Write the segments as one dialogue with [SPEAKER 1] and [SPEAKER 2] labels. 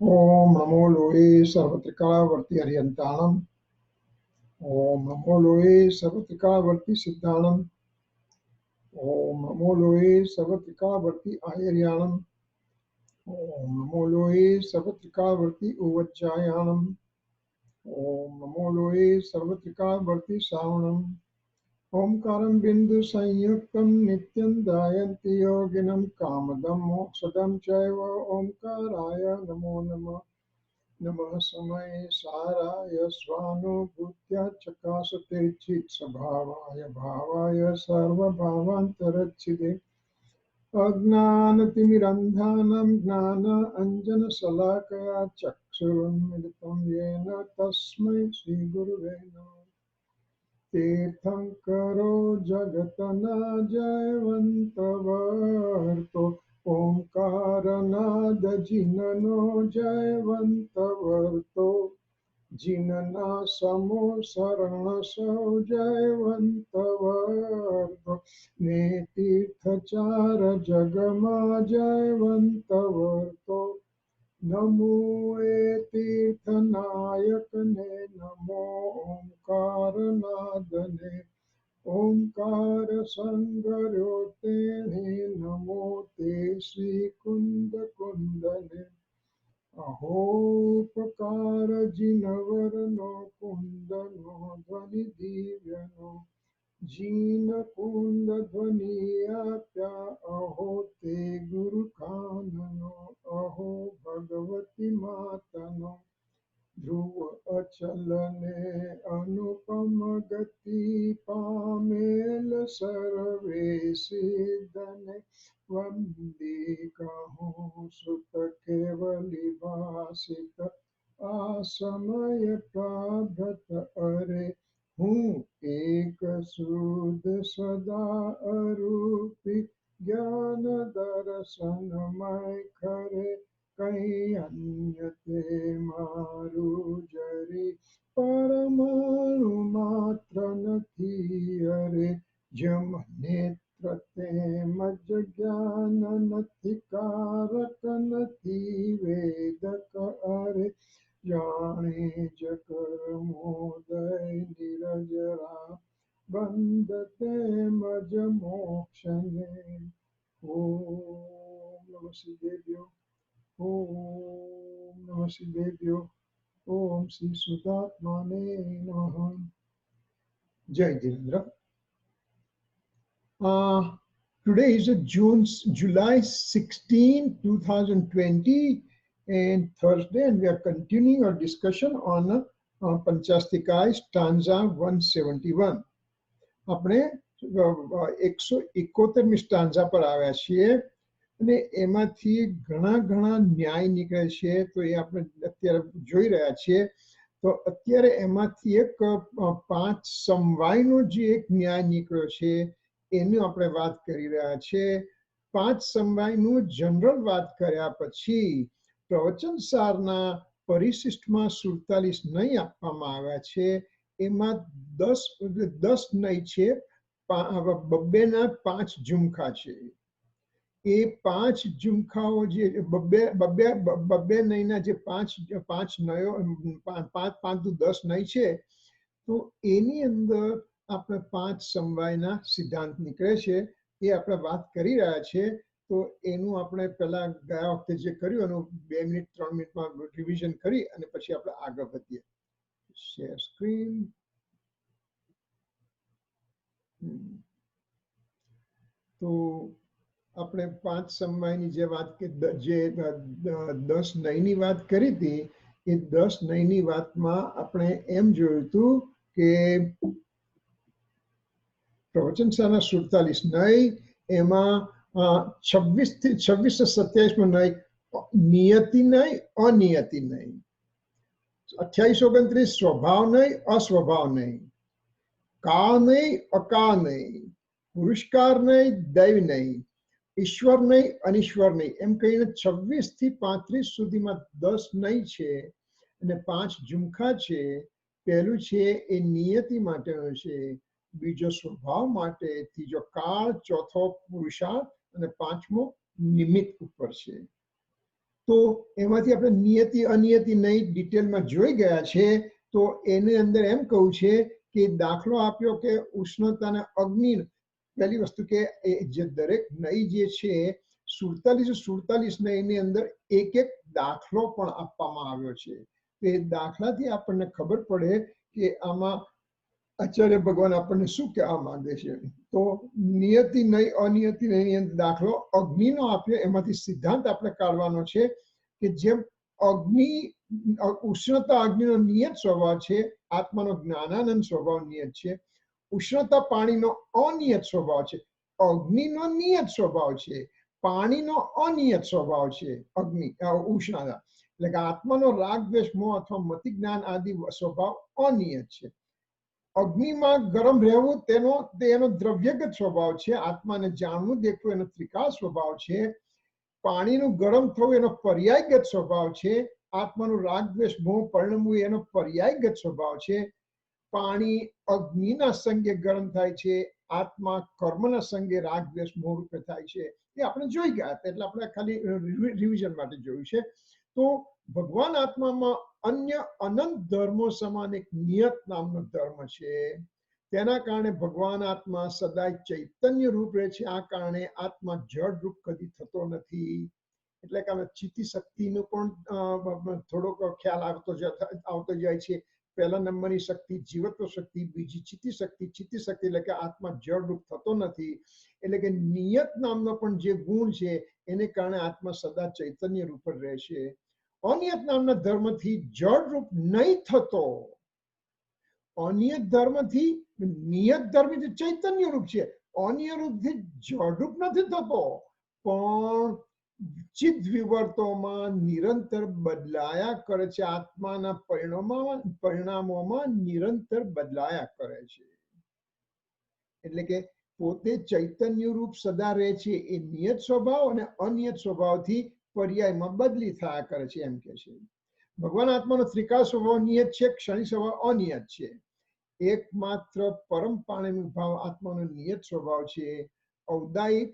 [SPEAKER 1] ओम नमो लोये सर्वत्रिकावर्ती हरियंताणम। ओम नमो लोये सर्वत्रिकावर्ती सिद्धाणम। ओम नमो लोये सर्वत्रिकावर्ती आयर्याणम। ओम नमो लोये सर्वत्रिकावर्ती उवज्जायाणम। ओम नमो लोये सर्वत्रिकावर्ती श्रावणम। ओंकारं बिंदु संयुक्तं नित्यं ध्यायन्ति योगिनं कामदं मोक्षदं चैव ओंकाराय नमो नमः। नमः समय साराय स्वानुभूत्या चकासते चित् स्वभावाय भावाय सर्वभावान्तरच्छिदे अज्ञानतिमिरन्धानं ज्ञान अंजनशलाकया चक्षुरुन्मिलितं येन तस्मै श्रीगुरुवे नमः। तीर्थंकरो जगतना जयवंतवर्तो ओंकारनाद जिननो जयवंतवर्तो जिनना समो शरण सौ जयवंतवर्तो ने तीर्थचार जगमा जयवंतवर्तो नमो तीर्थनायकने नमो ओंकारनादने ओंकार संगरो तेने नमो ते श्री कुंद कुंदने अहोपकार जिनवरनो कुंदनो ध्वनि दिव्यनो जीन कुंद ध्वनियाप्या अहो ते गुरु काननो अहो भगवती मातनो ध्रुव अचलने अनुपम गति पामेल सर्वे सिद्धने वंदी कहूँ सुत केवली भाषित आसमय प्राभत अरे हूँ एक सूद सदा अरूपी ज्ञान दर्शनमय खरे कहीं अन्य ते मारू जरी परमाणु मात्र નથી અરે જમ નેત્ર તે મજ જ્ઞાન નથી કારક નથી વેદક અરે જાણે જકર મોદય નિરજરા બંધ તે મજ મોક્ષને ઓમ નમઃ શિવાય ओम नमः शिवेभ्यो ओम श्री सुदात्माने नमः। जय Devendra. Today is July 16, 2020 and Thursday, and we are continuing our discussion on Panchastikaya stanza 171. આપણે 171મી સ્ટાન્ઝા પર આવ્યા છીએ અને એમાંથી ઘણા ઘણા ન્યાય નીકળે છે, તો એ આપણે અત્યારે જોઈ રહ્યા છીએ. તો અત્યારે એમાંથી એક 5 સમવાયનો જે એક ન્યાય નીકળ્યો છે એની આપણે વાત કરી રહ્યા છીએ. 5 સમવાયનું જનરલ વાત કર્યા પછી પ્રવચન સારના પરિશિષ્ટમાં 47 નય આપવામાં આવ્યા છે. એમાં 10 નય છે, બબ્બેના 5 ઝુમખા છે. એ 5 ઝુમખાઓ જે બબ્બે નયના જે 5 નયો 5 10 નય છે, તો એની અંદર આપણે 5 સમવાયના સિદ્ધાંત નીકળે છે. એ આપણે વાત કરી રહ્યા છે. તો એનું આપણે પહેલા ગયા વખતે જે કર્યું એનું 2 મિનિટ 3 મિનિટમાં રિવિઝન કરી અને પછી આપણે આગળ વધીએ. Share screen. તો આપણે 5 સમવાયની જે વાત જે 10 નયની વાત કરી હતી, એ 10 નયની વાતમાં આપણે એમ જોયું હતું કે પ્રવચન સારના 47 નય, એમાં 26 થી 27 નય નિયતિ નય અનિયતિ નય, 28 29 સ્વભાવ નય અસ્વભાવ નય, કાળ નય અકાળ નય, પુરુષકાર નય દૈવ નય, ઈશ્વર નય અનિશ્વર નય, એમ કહીને 26 થી 35 સુધીમાં 10 નય છે અને 5 ઝુમખા છે. પહેલું છે એ નિયતિ માટેનું છે, બીજો સ્વભાવ માટે, ત્રીજો કાળ, ચોથો પુરુષાર્થ અને પાંચમો નિમિત્ત ઉપર છે. તો એમાંથી આપણે નિયતિ અનિયતિ નહીં ડિટેલમાં જોઈ ગયા છે. તો એની અંદર એમ કહું છે કે દાખલો આપ્યો કે ઉષ્ણતા અને અગ્નિ. પહેલી વસ્તુ કે જે દરેક નઈ જે છે 47 નઈની અંદર એક એક દાખલો પણ આપવામાં આવ્યો છે. તો એ દાખલાથી આપણને ખબર પડે કે આમાં આચાર્ય ભગવાન આપણને શું કહેવા માંગે છે. તો નિયતિ નઈ અનિયતિ નઈની અંદર દાખલો અગ્નિનો આપ્યો. એમાંથી સિદ્ધાંત આપણે કાઢવાનો છે કે જેમ અગ્નિ ઉષ્ણતા અગ્નિનો નિયત સ્વભાવ છે, આત્માનો જ્ઞાનાનંદ સ્વભાવ નિયત છે. ઉષ્ણતા પાણીનો અનિયત સ્વભાવ છે, અગ્નિનો નિયત સ્વભાવ છે. પાણીનો અનિયત સ્વભાવ છે અગ્નિ ઉષ્ણતા. એટલે કે આત્માનો રાગ દ્વેષ મોહ અથવા મતિ જ્ઞાન આદિ સ્વભાવ અનિયત છે. અગ્નિમાં ગરમ રહેવું તેનો દ્રવ્યગત સ્વભાવ છે. આત્માને જાણવું દેખવું એનો ત્રિકાળ સ્વભાવ છે. પાણીનું ગરમ થવું એનો પર્યાયગત સ્વભાવ છે. આત્માનું રાગ દ્વેષ મોહ પરિણમવું એનો પર્યાયગત સ્વભાવ છે. પાણી અગ્નિના સંગે ગરમ થાય છે, આત્મા કર્મના સંગે રાગ દ્વેષ મોહ રૂપે થાય છે. એ આપણે જોઈ ગયા હતા, એટલે આપણે ખાલી રિવિઝન માટે જોયું છે. તો ભગવાન આત્મામાં અન્ય અનંત ધર્મો સમાન એક નિયત નામનો ધર્મ છે. તેના કારણે ભગવાન આત્મા સદાય ચૈતન્ય રૂપ રહે છે. આ કારણે આત્મા જડ રૂપ કદી થતો નથી. એટલે કે અમે ચિત્તી શક્તિનો પણ થોડોક ખ્યાલ આવતો જાય છે. પહેલા નંબરની શક્તિ જીવત્વ શક્તિ, બીજી ચિત્તી શક્તિ. ચિત્તી શક્તિ એટલે કે આત્મા જડ રૂપ થતો નથી. એટલે કે નિયત નામનો પણ જે ગુણ છે એને કારણે આત્મા સદા ચૈતન્ય રૂપ જ રહે છે. અનિયત નામના ધર્મથી જડ રૂપ નહીં થતો. અનિયત ધર્મથી નિયત ધર્મ ચૈતન્ય રૂપ છે, અનિયત રૂપથી જડ રૂપ નથી થતો, પણ ચિત્ત વિવર્તોમાં નિરંતર બદલાયા કરે છે. આત્માના પરિણામોમાં નિરંતર બદલાયા કરે છે. એટલે કે પોતે ચૈતન્ય રૂપ સદા રહે છે. એ નિયત સ્વભાવ અને અનિયત સ્વભાવથી પર્યાયમાં બદલી થયા કરે છે એમ કે છે. ભગવાન આત્માનો ત્રિકાળ સ્વભાવ નિયત છે, ક્ષણિક સ્વભાવ અનિયત છે. એકમાત્ર પરમ પાણીનો ભાવ આત્માનો નિયત સ્વભાવ છે. ઔદાયિક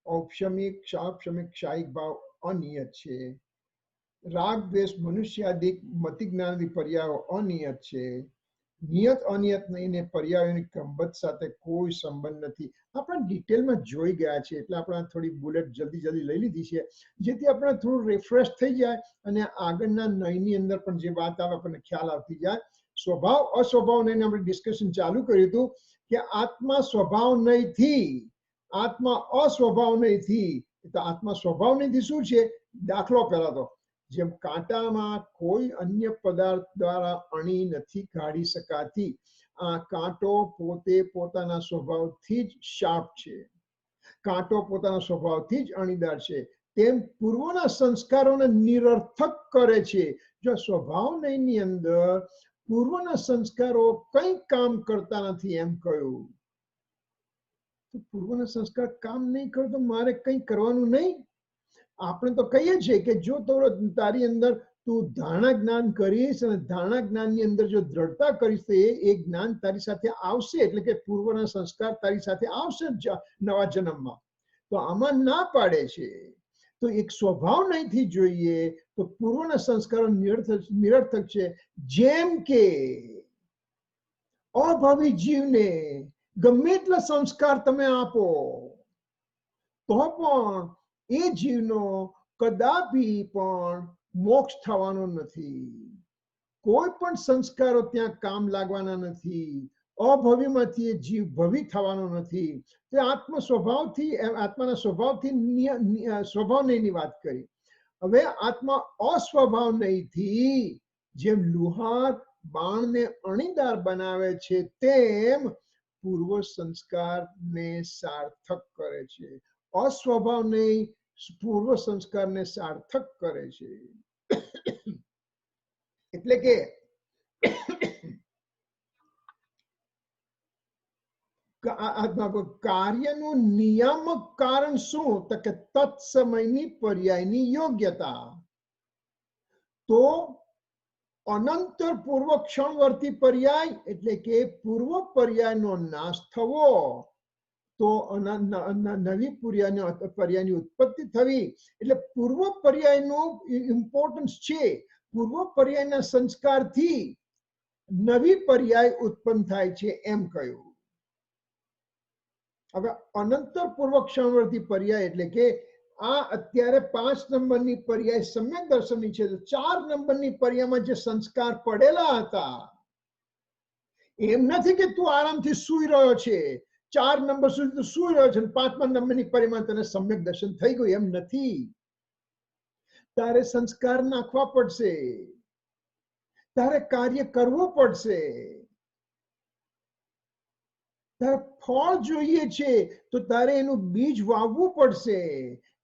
[SPEAKER 1] ઔપશમિક સાપશમિક ક્ષાયિક ભાવ અનિયત છે. રાગ દ્વેષ મનુષ્યાદિક મતિ જ્ઞાનાદિ પર્યાયો અનિયત છે. નિયત અનિયત નહીં પર્યાયોની ક્રમબદ્ધ સાથે કોઈ સંબંધ નથી. આપણે ડિટેલમાં જોઈ ગયા છે, એટલે આપણે થોડી બુલેટ જલ્દી લઈ લીધી છે, જેથી આપણે થોડું રિફ્રેશ થઈ જાય અને આગળના નયની અંદર પણ જે વાત આવે આપણને ખ્યાલ આવતી જાય. સ્વભાવ અસ્વભાવ નહીં આપણે ડિસ્કશન ચાલુ કર્યું હતું કે આત્મા સ્વભાવ નહીંથી, આત્મા અસ્વભાવ નહીંથી. તો આત્મા સ્વભાવ નહીંથી શું છે? દાખલો પહેલા તો જેમ કાંટામાં કોઈ અન્ય પદાર્થ દ્વારા અણી નથી કાઢી શકાતી, આ કાંટો પોતે પોતાના સ્વભાવથી જ શાર્પ છે, કાંટો પોતાના સ્વભાવથી જ અણીદાર છે. તેમ પૂર્વના સંસ્કારોને નિરર્થક કરે છે. જો સ્વભાવ નહીંની અંદર પૂર્વના સંસ્કારો કંઈ કામ કરતા નથી એમ કહ્યું, તો પૂર્વના સંસ્કાર કામ નહીં કરે તો મારે કંઈ કરવાનું નહીં. આપણે તો કહીએ છીએ કે જો તારી અંદર તું ધારણા જ્ઞાન કરીશ અને ધારણા જ્ઞાનની અંદર જો દ્રઢતા કરીશ તો એ જ્ઞાન તારી સાથે આવશે. એટલે કે પૂર્વના સંસ્કાર તારી સાથે આવશે નવા જન્મમાં. તો આમાં ના પાડે છે. તો એક સ્વભાવ નહીંથી જોઈએ તો પૂર્વના સંસ્કારો નિરર્થક છે. જેમ કે અભાવી જીવને ગમે એટલા સંસ્કાર તમે આપો તો પણ એ જીવનો કદાપી પણ મોક્ષ થવાનો નથી. કોઈ પણ સંસ્કારો ત્યાં કામ લાગવાના નથી. અભવિમાંથી એ જીવ ભવી થવાનો નથી. તે આત્મ સ્વભાવથી, આત્માના સ્વભાવથી સ્વભાવ નહીંની વાત કરી. હવે આત્મા અસ્વભાવ નહીંથી જેમ લુહાર બાણને અણીદાર બનાવે છે તેમ પૂર્વ સંસ્કારને સાર્થક કરે છે. અસ્વભાવ નહીં પૂર્વ સંસ્કારને સાર્થક કરે છે. એટલે કે કાર્યનું નિયામક કારણ શું? તો કે તત્સમયની પર્યાયની યોગ્યતા. તો અનંતર પૂર્વ ક્ષણવર્તી પર્યાય એટલે કે પૂર્વ પર્યાયનો નાશ થવો તો નવી પર્યાયની ઉત્પત્તિ થવી એટલે પૂર્વ પર્યાયનો ઇમ્પોર્ટન્સ છે. પૂર્વ પર્યાયના સંસ્કારથી નવી પર્યાય ઉત્પન્ન થાય છે એમ કહ્યું. હવે અનંતર પૂર્વ ક્ષણવર્તી પર્યાય એટલે કે આ અત્યારે 5 નંબરની પર્યાય સમ્યક દર્શનની છે. 4 નંબરની પર્યાયમાં જે સંસ્કાર પડેલા હતા, એમ નથી કે તું આરામથી સૂઈ રહ્યો છે, 4 નંબર સુધી તું સૂઈ રહ્યો છે, 5મા નંબરની પર્યાયમાં તને સમ્યક દર્શન થઈ ગયું, એમ નથી. તારે સંસ્કાર નાખવા પડશે, તારે કાર્ય કરવું પડશે. તારે ફળ જોઈએ છે તો તારે એનું બીજ વાવવું પડશે,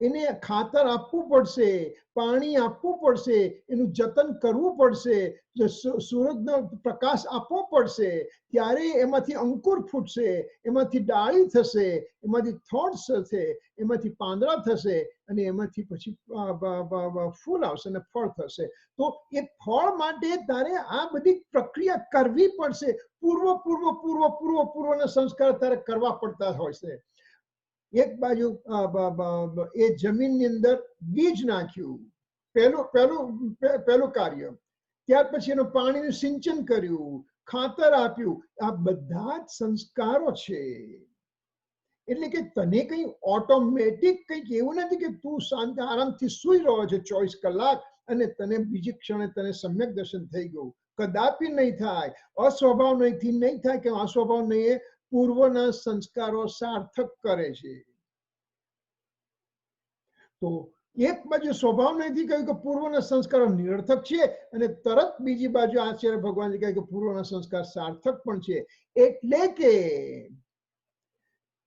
[SPEAKER 1] એને ખાતર આપવું પડશે, પાણી આપવું પડશે, એનું જતન કરવું પડશે, સૂરજનો પ્રકાશ આપવો પડશે. ત્યારે એમાંથી અંકુર ફૂટશે, એમાંથી ડાળી થશે, એમાંથી થોડ્સ થશે, એમાંથી પાંદડા થશે, અને એમાંથી પછી ફૂલ આવશે અને ફળ થશે. તો એ ફળ માટે તારે આ બધી પ્રક્રિયા કરવી પડશે. પૂર્વના સંસ્કાર તારે કરવા પડતા હોય છે. એક બાજુ એ જમીનની અંદર બીજ નાખ્યું, પહેલું કાર્ય. ત્યાર પછી એનું પાણીનું સિંચન કર્યું, ખાતર આપ્યું. આ બધા જ સંસ્કારો છે. એટલે કે તને કઈ ઓટોમેટિક કંઈક એવું નથી કે તું શાંત આરામથી સૂઈ રહ્યો છે 24 કલાક અને તને બીજી ક્ષણે તને સમ્યક દર્શન થઈ ગયું. કદાપી નહીં થાય. અસ્વભાવ નહીં થાય કે અસ્વભાવ નહીં, પૂર્વના સંસ્કારો સાર્થક કરે છે. તો એક બાજુ સ્વભાવ નથી કહ્યું કે પૂર્વના સંસ્કારો નિરર્થક છે, અને તરત બીજી બાજુ આચાર્ય ભગવાન કહે કે પૂર્વના સંસ્કાર સાર્થક પણ છે. એટલે કે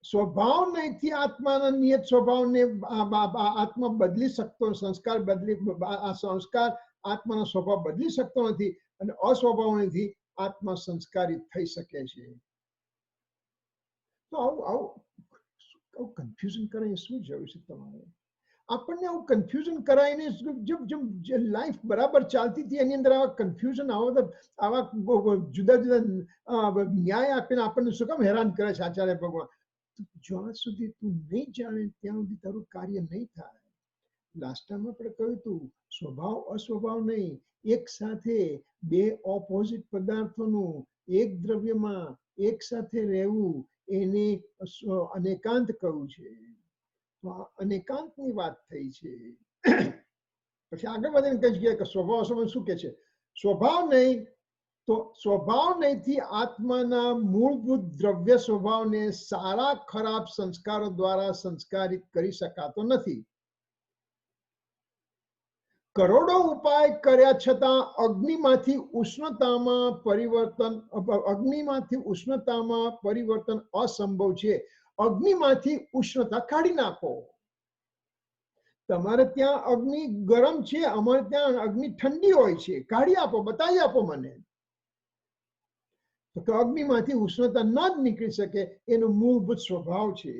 [SPEAKER 1] સ્વભાવ નહીંથી આત્માના નિયત સ્વભાવને આત્મા બદલી શકતો, સંસ્કાર આત્માનો સ્વભાવ બદલી શકતો નથી, અને અસ્વભાવ નથી આત્મા સંસ્કારિત થઈ શકે છે. તો આવું કન્ફ્યુઝન કરે શું જરૂર છે તમારે? આપણને આવું કન્ફ્યુઝન કરાવીને જે લાઈફ બરાબર ચાલતી હતી એની અંદર આવા કન્ફ્યુઝન આવા જુદા જુદા ન્યાય આપીને આપણને શું કામ હેરાન કરે છે આચાર્ય ભગવાન? જ્યાં સુધી તું નહીં જાણે ત્યાં સુધી તારું કાર્ય નહીં થાય. લાસ્ટ ટાઈમ આપણે કહ્યું હતું, સ્વભાવ અસ્વભાવ નહીં, એક સાથે બે ઓપોઝિટ પદાર્થોનું એક દ્રવ્યમાં એક સાથે રહેવું, એને અનેકાંત કહ્યું છે. તો આ અનેકાંતની વાત થઈ છે. પછી આગળ વધીને કઈ જગ્યાએ કે સ્વભાવ અસ્વભાવ શું કે છે? સ્વભાવ નહીં, તો સ્વભાવ નહીંથી આત્માના મૂળભૂત દ્રવ્ય સ્વભાવને સારા ખરાબ સંસ્કારો દ્વારા સંસ્કારિત કરી શકાતો નથી. કરોડો ઉપાય કર્યા છતાં અગ્નિમાંથી ઉષ્ણતામાં પરિવર્તન અસંભવ છે. અગ્નિમાંથી ઉષ્ણતા કાઢી નાખો. તમારે ત્યાં અગ્નિ ગરમ છે, અમારે ત્યાં અગ્નિ ઠંડી હોય છે, કાઢી આપો, બતાવી આપો મને. તો અગ્નિમાંથી ઉષ્ણતા ન જ નીકળી શકે, એનો મૂળભૂત સ્વભાવ છે.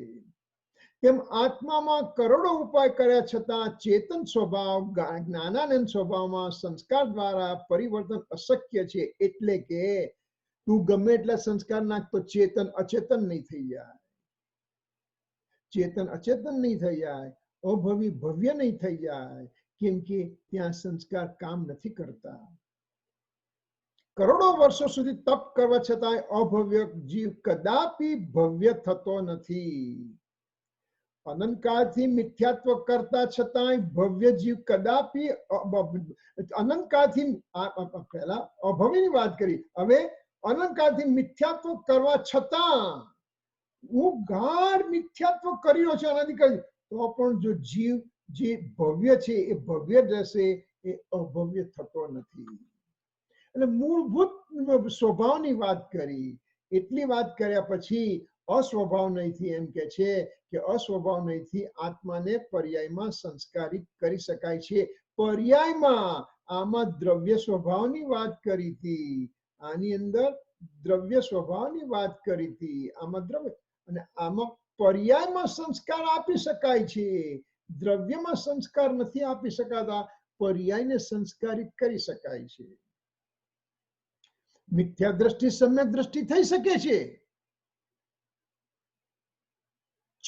[SPEAKER 1] તેમ આત્મામાં કરોડો ઉપાય કર્યા છતાં ચેતન સ્વભાવ, જ્ઞાનાનંદ સ્વભાવમાં સંસ્કાર દ્વારા પરિવર્તન અશક્ય છે. એટલે કે તું ગમે એટલા સંસ્કાર નાખતો ચેતન અચેતન નહીં થઈ જાય, ચેતન અચેતન નહીં થઈ જાય, અભવી ભવ્ય નહીં થઈ જાય, કેમ કે ત્યાં સંસ્કાર કામ નથી કરતા. કરોડો વર્ષો સુધી તપ કરવા છતાં અભવ્ય જીવ કદાપી ભવ્ય થતો નથી. અનંતકાળથી મિથ્યાત્વ કરતા છતાંય ભવ્ય જીવ કદાપી અનંતકાળથી, પહેલા અભવ્યની વાત કરી, હવે અનંતકાળથી મિથ્યાત્વ કરવા છતાં હું ગાઢ મિથ્યાત્વ કરી રહ્યો છું અનાદિકાળ, તો પણ જો જીવ જે ભવ્ય છે એ ભવ્ય રહેશે, એ અભવ્ય થતો નથી. એટલે મૂળભૂત સ્વભાવની વાત કરી. એટલી વાત કર્યા પછી અસ્વભાવ નહીંથી એમ કે છે કે અસ્વભાવ નહીંથી આત્માને પર્યાયમાં સંસ્કારિત કરી શકાય છે. પર્યાયમાં આમાં દ્રવ્ય સ્વભાવની વાત કરી હતી, આની અંદર દ્રવ્ય સ્વભાવની વાત કરી હતી, આમાં દ્રવ્ય, અને આમાં પર્યાયમાં સંસ્કાર આપી શકાય છે. દ્રવ્યમાં સંસ્કાર નથી આપી શકાતા, પર્યાયને સંસ્કારિત કરી શકાય છે. મિથ્યા દ્રષ્ટિ સમ્યક દ્રષ્ટિ થઈ શકે છે.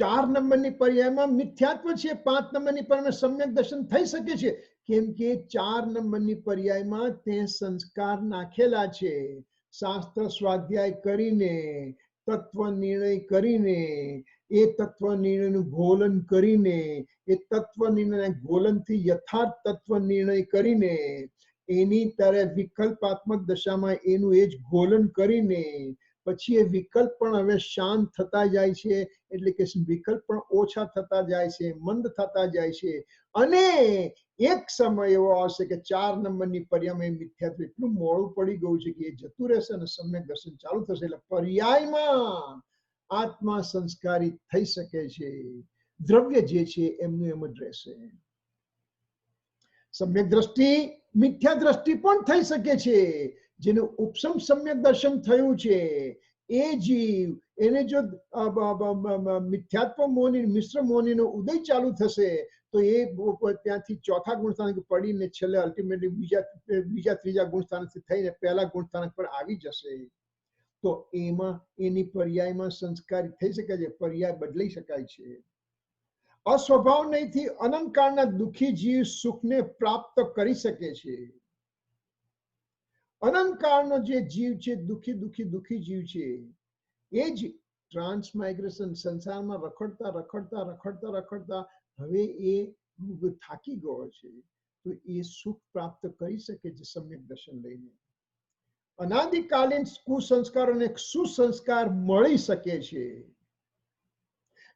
[SPEAKER 1] 4 નંબરની પર્યાયમાં મિથ્યાત્વ છે, 5 નંબરની પર્યાયમાં સમ્યક દર્શન થઈ શકે છે, કેમ કે 4 નંબરની પર્યાયમાં તે સંસ્કાર નાખેલા છે. શાસ્ત્ર સ્વાધ્યાય કરીને, તત્વ નિર્ણય કરીને, એ તત્વ નિર્ણયનું ગોલન કરીને, એ તત્વ નિર્ણય ગોલનથી યથાર્થ તત્વ નિર્ણય કરીને, એની ત્યારે વિકલ્પાત્મક દશામાં એનું એ જ ગોલન કરીને પછી એ વિકલ્પ પણ હવે શાંત થતા જાય છે, એટલે કે વિકલ્પ પણ ઓછા થતા જાય છે, મંદ થતા જાય છે, અને એક સમય એવો આવશે કે 4 નંબરની પર્યાયમાં મિથ્યાત્વ એટલું મોડું પડી ગયું છે કે એ જતું રહેશે અને સમ્યક દર્શન ચાલુ થશે. એટલે પર્યાયમાં આત્મા સંસ્કારી થઈ શકે છે, દ્રવ્ય જે છે એમનું એમ જ રહેશે. સમ્યક દ્રષ્ટિ મિથ્યા દ્રષ્ટિ પણ થઈ શકે છે. જેનું ઉપસમ સમ્યક દર્શન થયું છે એ જીવ, એને જો મિથ્યાત્વ મોહની મિશ્ર મોહનીનો ઉદય ચાલુ થશે તો એ ત્યાંથી ચોથા ગુણસ્થાનક પડીને છેલ્લે અલ્ટિમેટલી બીજા ત્રીજા ગુણસ્થાનકથી થઈને પહેલા ગુણસ્થાનક પર આવી જશે. તો એમાં એની પર્યાયમાં સંસ્કારી થઈ શકે છે, પર્યાય બદલાઈ શકાય છે. અસ્વભાવ નહીંથી અનંતકાળના દુઃખી જીવ સુખને પ્રાપ્ત કરી શકે છે. અનંતકાળનો જે જીવ છે, દુઃખી દુઃખી દુઃખી જીવ છે, એ જ ટ્રાન્સમાઇગ્રેશન સંસારમાં રખડતા રખડતા રખડતા રખડતા હવે એ થાકી ગયો છે, તો એ સુખ પ્રાપ્ત કરી શકે છે સમ્યક દર્શન લઈને. અનાદિકાલીન કુસંસ્કારોને સુસંસ્કાર મળી શકે છે.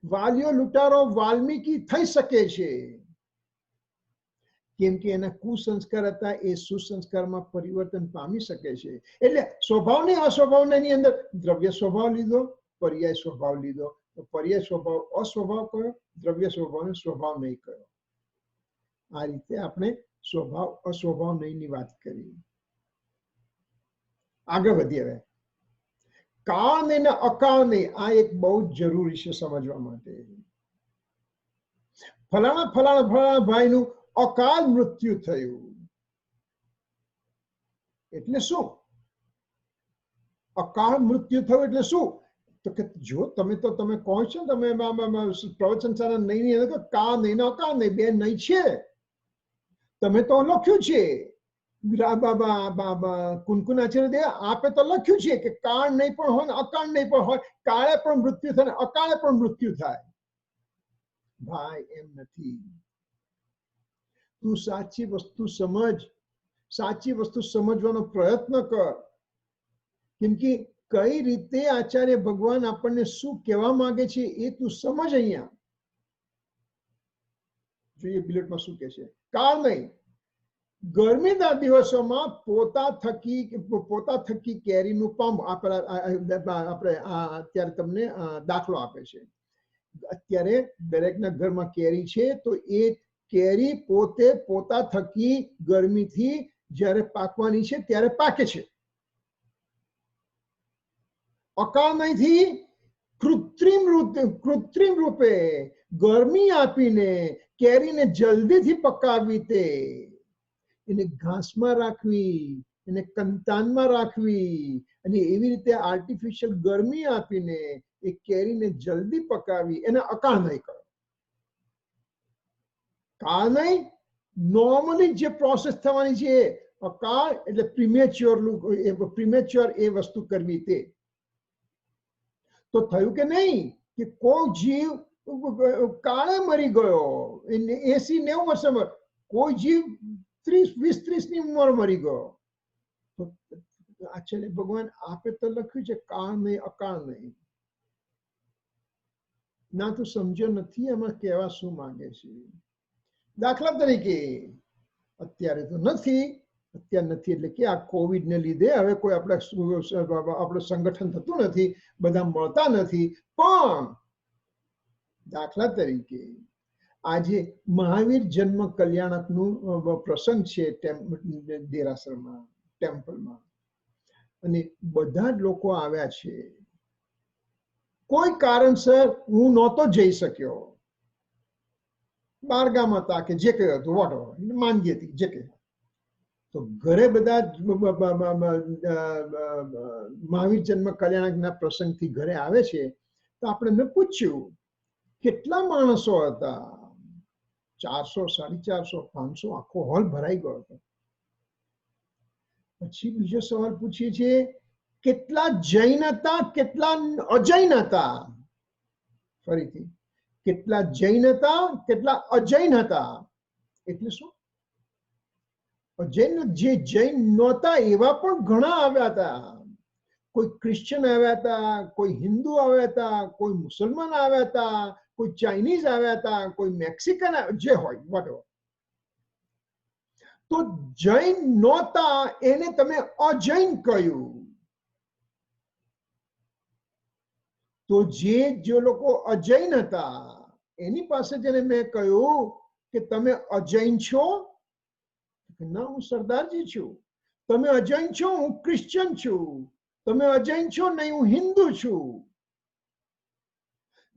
[SPEAKER 1] વાલીઓ લૂંટારો વાલ્મીકી થઈ શકે છે, કેમ કે એના કુસંસ્કાર હતા એ સુસંસ્કારમાં પરિવર્તન પામી શકે છે. એટલે સ્વભાવ ને અસ્વભાવની અંદર દ્રવ્ય સ્વભાવ લીધો, પર્યાય સ્વભાવ લીધો, તો પર્યાય સ્વભાવ અસ્વભાવ કયો, દ્રવ્ય સ્વભાવને સ્વભાવ નહીં કયો. આ રીતે આપણે સ્વભાવ અસ્વભાવ નહીંની વાત કરી. આગળ વધીએ. હવે કાળ ને અકાળ નહીં, આ એક બહુ જ જરૂરી છે સમજવા માટે. ફલાણા ફલાણા ફલાણા ભાઈનું અકાળ મૃત્યુ થયું એટલે શું? અકાળ મૃત્યુ થયું એટલે શું? તો કે જો તમે કહો છો, તમે પ્રવચન સારા નહીં કાળ નહીં અકાળ નહીં, બે નહીં છે. તમે તો લખ્યું છે, કુનકુનાચાર્ય આપે તો લખ્યું છે કે કાળ નહીં પણ હોય, અકાળ નહીં પણ હોય, કાળે પણ મૃત્યુ થાય, અકાળે પણ મૃત્યુ થાય. ભાઈ એમ નથી. તું સાચી વસ્તુ સમજ, સાચી વસ્તુ સમજવાનો પ્રયત્ન કર. કેમ કે કઈ રીતે આચાર્ય ભગવાન આપણને શું કહેવા માંગે છે એ તું સમજ. અહીંયા જોઈએ બિલેટમાં શું કે છે. કાળ નહીં, ગરમીના દિવસોમાં પોતા થકી કેરીનું પામ. આપણે અત્યારે તમને દાખલો આપે છે. અત્યારે દરેકના ઘરમાં કેરી છે, તો એ કેરી પોતે પોતા થકી ગરમીથી જ્યારે પાકવાની છે ત્યારે પાકે છે. અકાળ નહીંથી કૃત્રિમ રૂપે ગરમી આપીને કેરીને જલ્દીથી પકાવવી, તે એને ઘાસમાં રાખવી, એને કંતાનમાં રાખવી, અને એવી રીતે આર્ટિફિશિયલ ગરમી આપીને એ કેરીને જલ્દી પકાવી, એને અકાળ નહીં કરો. કાળ નહીં, નોર્મલી જે પ્રોસેસ થવાની છે. અકાળ એટલે પ્રીમેચ્યોર એ વસ્તુ કરવી. તે તો થયું કે નહીં કે કોઈ જીવ કાળે મરી ગયો 80-90 વર્ષમાં, કોઈ જીવ 30-20-30ની ઉંમર મરી ગયો. તો આચાર્ય ભગવાન આપે તો લખ્યું છે કાળ નહીં અકાળ નહીં. ના તું સમજ્યો નથી એમાં કહેવા શું માંગે છે. દાખલા તરીકે અત્યારે તો નથી, અત્યારે નથી એટલે કે આ કોવિડ ને લીધે હવે કોઈ આપણે સંગઠન થતું નથી, બધા મળતા નથી. પણ દાખલા તરીકે આજે મહાવીર જન્મ કલ્યાણક નું પ્રસંગ છે દેરાસરમાં, ટેમ્પલમાં, અને બધા જ લોકો આવ્યા છે. કોઈ કારણસર હું નહોતો જઈ શક્યો, બારગામ હતા કે જે કયું હતું, વોટ માંદગી હતી, જે કઈ. તો ઘરે બધા મહાવીર જન્મ કલ્યાણકના પ્રસંગથી ઘરે આવે છે. તો આપણે મેં પૂછ્યું કેટલા માણસો હતા, 400, 450, 500, આખો હોલ ભરાઈ ગયો હતો. પછી બીજો સવાલ પૂછીએ છીએ, કેટલા જૈન હતા, કેટલા અજૈન હતા? ફરીથી, કેટલા જૈન હતા, કેટલા અજૈન હતા? એટલે શું? અજૈન જે જૈન નહોતા એવા પણ ઘણા આવ્યા હતા. કોઈ ક્રિશ્ચિયન આવ્યા હતા, કોઈ હિન્દુ આવ્યા હતા, કોઈ મુસલમાન આવ્યા હતા, કોઈ ચાઇનીઝ આવ્યા હતા, કોઈ મેક્સિકન, જે હોય વોટએવર. તો જૈન નહોતા એને તમે અજૈન કહ્યું. તો જે લોકો અજૈન હતા એની પાસે જઈને મેં કહ્યું કે તમે અજૈન છો? ના, હું સરદારજી છું. તમે અજૈન છો? હું ક્રિશ્ચિયન છું. તમે અજૈન છો? નહીં, હું હિન્દુ છું.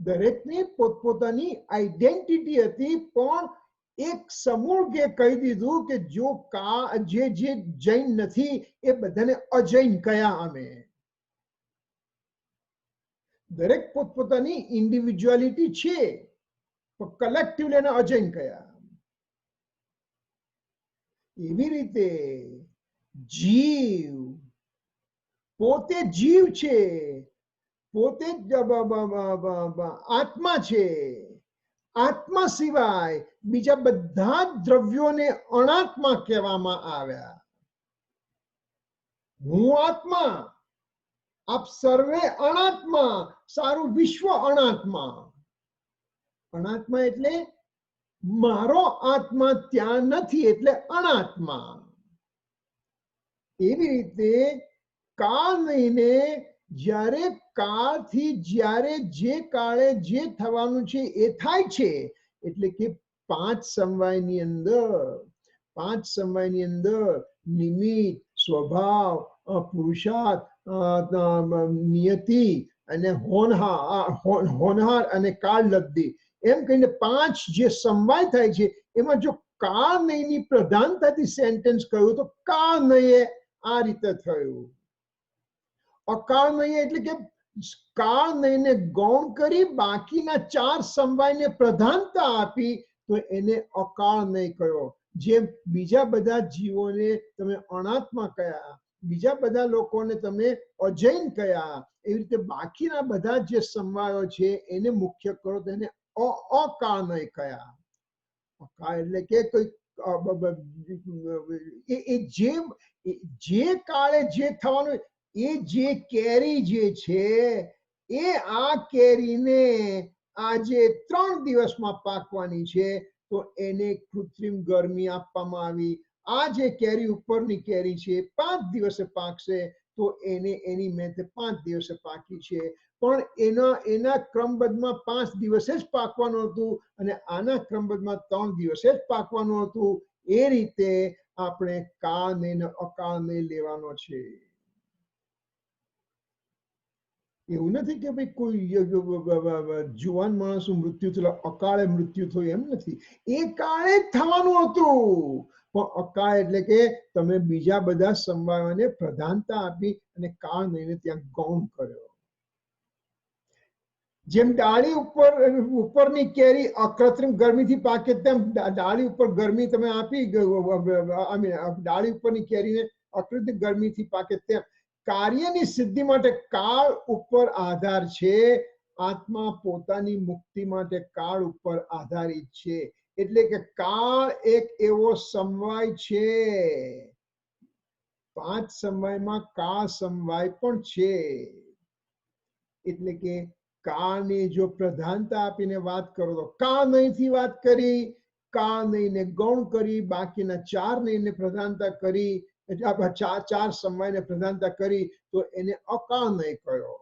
[SPEAKER 1] દરેકની પોતપોતાની આઈડેન્ટિટી હતી, પણ એક સમૂહે કહી દીધું કે જે જૈન નથી એ બધાને અજૈન કહ્યા અમે. દરેક પોતપોતાની ઇન્ડિવિજ્યુઆલિટી છે, પણ કલેક્ટિવલી એને અજૈન કહ્યા. એવી રીતે જીવ પોતે જીવ છે, પોતે જ આત્મા છે. આત્મા સિવાય બીજા બધા જ દ્રવ્યોને અનાત્મા કહેવામાં આવ્યા. હું આત્મા, આપ સર્વે અનાત્મા, સારું વિશ્વ અનાત્મા. અનાત્મા એટલે મારો આત્મા ત્યાં નથી, એટલે અનાત્મા. એવી રીતે કાળ નહીને જ્યારે કાળથી જ્યારે જે કાળે જે થવાનું છે એ થાય છે. એટલે કે પાંચ સમવાયની અંદર નિમિત્ત, સ્વભાવ, પુરુષાર્થ, નિયતિ અને હોનહાર અને કાળ લબ્ધિ, એમ કહીને પાંચ જે સમવાય થાય છે એમાં જો કાળ નહીની પ્રધાનતાથી સેન્ટેન્સ કહ્યું તો કાળ નહીએ આ રીતે થયું. અકાળ નહીં એટલે કે કાળ નહીને ગૌણ કરી બાકીના ચાર સમવાયને પ્રધાનતા આપી તો એને અકાળ નહીં કહ્યો. જેમ બીજા બધા જીવોને તમે અનાત્મા કહ્યા, બીજા બધા લોકોને તમે અજૈન કહ્યા, એવી રીતે બાકીના બધા જે સમવાયો છે એને મુખ્ય કરો તો એને અકાળ નહીં કહ્યા. અકાળ એટલે કે કોઈ જે કાળે જે થવાનું, એ જે કેરી જે છે એ આ કેરીને આજે 3 દિવસમાં પાકવાની છે તો એને કૃત્રિમ ગરમી આપવામાં આવી. આ જે કેરી ઉપરની કેરી છે 5 દિવસે પાકશે તો એને એની મહેનતે 5 દિવસે પાકી છે. પણ એના ક્રમબદ્ધમાં 5 દિવસે જ પાકવાનું હતું અને આના ક્રમબદ્ધમાં 3 દિવસે જ પાકવાનું હતું. એ રીતે આપણે કાળ ને અકાળ ને લેવાનો છે. એવું નથી કે ભાઈ કોઈ જુવાન માણસનું મૃત્યુ થયું અકાળે મૃત્યુ થયું, એમ નથી. એ કાળે જ થવાનું હતું, પણ અકાળ એટલે કે તમે બીજા બધા સમવાયોને પ્રધાનતા આપી અને કાળ નહીને ત્યાં ગૌણ કર્યો. જેમ ડાળી ઉપરની કેરી અકૃત્રિમ ગરમીથી પાકે તેમ ડાળી ઉપર ગરમી તમે આપી, ડાળી ઉપરની કેરીને અકૃત્રિમ ગરમીથી પાકે તેમ કાર્યની સિદ્ધિ માટે કાળ ઉપર આધાર છે. આત્મા પોતાની મુક્તિ માટે કાળ ઉપર આધારિત છે. એટલે કે કાળ એક એવો સમવાય છે, 5 સમવાયમાં કાળ સમવાય પણ છે. એટલે કે કાળની જો પ્રધાનતા આપીને વાત કરો તો કાળ નહીંથી વાત કરી, કાળ નહીંને ગૌણ કરી, બાકીના 4 નહીંને પ્રધાનતા કરી, એટલે ચાર સમવાયને પ્રધાનતા કરી તો એને અકાળ નહીં કહ્યો.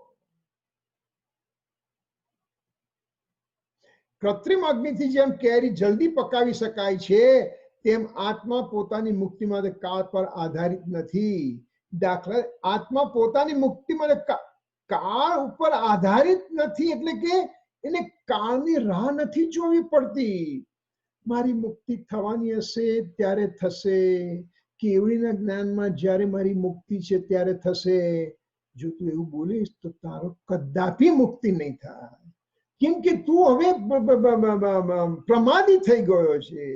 [SPEAKER 1] કૃત્રિમ અગ્નિથી જેમ કેરી જલ્દી પકાવી શકાય છે તેમ આત્મા પોતાની મુક્તિ માટે કાળ પર આધારિત નથી. દાખલા આત્મા પોતાની મુક્તિ માટે કાળ ઉપર આધારિત નથી, એટલે કે એને કાળની રાહ નથી જોવી પડતી. મારી મુક્તિ થવાની હશે ત્યારે થશે, કેવડીના જ્ઞાનમાં જ્યારે મારી મુક્તિ છે ત્યારે થશે. જો તું એવું બોલીશ તો તારો કદાપી મુક્તિ નહીં થાય. કેમ કે તું હવે પ્રમાદી થઈ ગયો છે,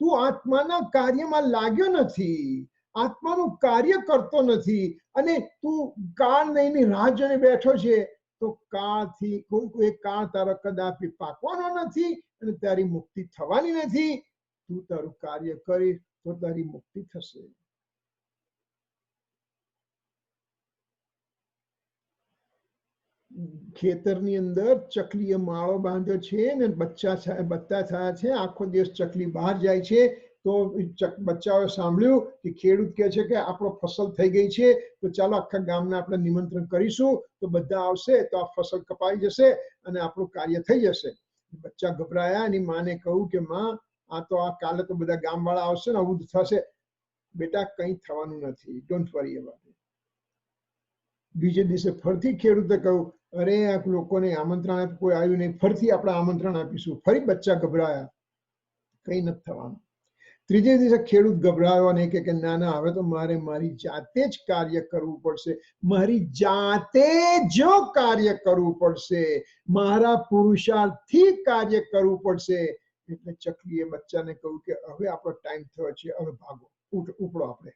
[SPEAKER 1] તું આત્માના કાર્યમાં લાગ્યો નથી, આત્માનું કાર્ય કરતો નથી, અને તું કાળ નહીની રાહ જોઈને બેઠો છે. તો કાળથી કોઈ કાળ તારો કદાપી પાકવાનો નથી અને તારી મુક્તિ થવાની નથી. તું તારું કાર્ય કરીશ તો તારી મુક્તિ થશે. ખેતરની અંદર ચકલીએ માળો બાંધ્યો છે ને બચ્ચા થયા છે. આખો દિવસ ચકલી બહાર જાય છે તો બચ્ચાઓએ સાંભળ્યું કે ખેડૂત કહે છે કે આપણો ફસલ થઈ ગઈ છે, તો ચાલો આખા ગામને આપણે નિમંત્રણ કરીશું, તો બધા આવશે તો આ ફસલ કપાઈ જશે અને આપણું કાર્ય થઈ જશે. બચ્ચા ગભરાયા, એની માને કહ્યું કે માં, આ તો આ કાલે તો બધા ગામવાળા આવશે ને આવું થશે. બેટા, કંઈ થવાનું નથી, ડોન્ટ વરી અબાઉટ ઇટ. બીજે દિવસે ફરીથી ખેડૂતે કહ્યું, અરે આ લોકોને આમંત્રણ આપ્યું, કોઈ આવ્યું નહીં, ફરીથી આપણે આમંત્રણ આપીશું. ફરી બચ્ચા ગભરાયા, કંઈ નથી થવાનું. ત્રીજે દિવસે ખેડૂત ગભરાયો અને કે ના ના, હવે તો મારે મારી જાતે જ કાર્ય કરવું પડશે, મારી જાતે જ કાર્ય કરવું પડશે, મારા પુરુષાર્થથી કાર્ય કરવું પડશે. એટલે ચકલીએ બચ્ચાને કહ્યું કે હવે આપણો ટાઈમ થયો છે, હવે ભાગો, ઉપડો આપણે.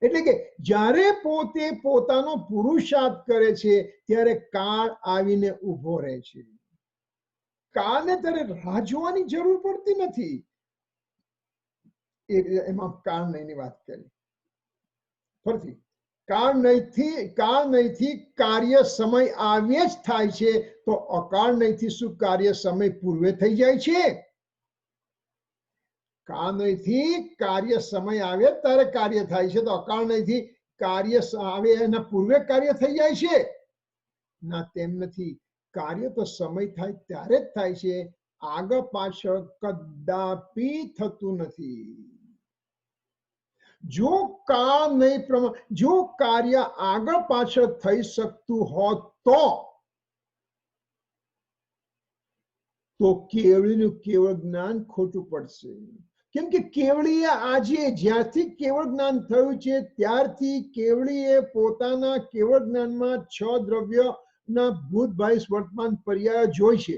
[SPEAKER 1] એટલે કે જ્યારે પોતે પોતાનો પુરુષાર્થ કરે છે ત્યારે કાળ આવીને ઉભો રહે છે. કાળને ત્યારે રાહ જોવાની જરૂર પડતી નથી. એમાં કાળ નહીંની વાત કરી. ફરીથી કાળ નહીંથી કાર્ય સમય આવ્યે જ થાય છે, તો અકાળ નહીંથી શું કાર્ય સમય પૂર્વે થઈ જાય છે? કાળ નહીંથી કાર્ય સમય આવે ત્યારે કાર્ય થાય છે, તો અકાળ નહીંથી કાર્ય આવે એના પૂર્વે કાર્ય થઈ જાય છે? ના, તેમ નથી. કાર્ય તો સમય થાય ત્યારે જ થાય છે, આગળ પાછળ કદાપી થતું નથી. જો કાળ નહીં પ્રમાણે જો કાર્ય આગળ પાછળ થઈ શકતું હોત તો કેવળીનું કેવળ જ્ઞાન ખોટું પડશે. કેમ કે કેવળીએ આજે જ્યારથી કેવળ જ્ઞાન થયું છે ત્યારથી કેવળીએ પોતાના કેવળ જ્ઞાનમાં 6 દ્રવ્યના ભૂત ભાવિ વર્તમાન પર્યાયો જોઈ છે,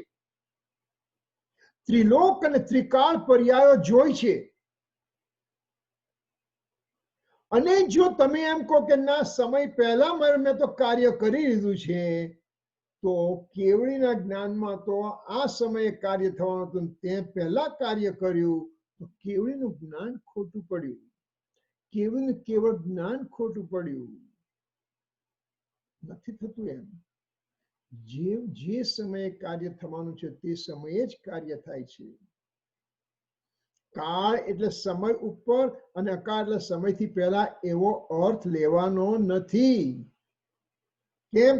[SPEAKER 1] ત્રિલોક અને ત્રિકાળ પર્યાયો જોઈ છે. અને જો તમે એમ કહો કે ના, સમય પહેલા મેં તો કાર્ય કરી લીધું છે, તો કેવળીના જ્ઞાનમાં તો આ સમયે કાર્ય થવાનું હતું, તે પહેલા કાર્ય કર્યું, તો કેવળીનું જ્ઞાન ખોટું પડ્યું. કેવળીનું કેવળ જ્ઞાન ખોટું પડ્યું. નથી થતું એમ. જે સમયે કાર્ય થવાનું છે તે સમયે જ કાર્ય થાય છે. કાળ એટલે સમય ઉપર અને અકાળ એટલે સમયથી પહેલા એવો અર્થ લેવાનો નથી. કેમ?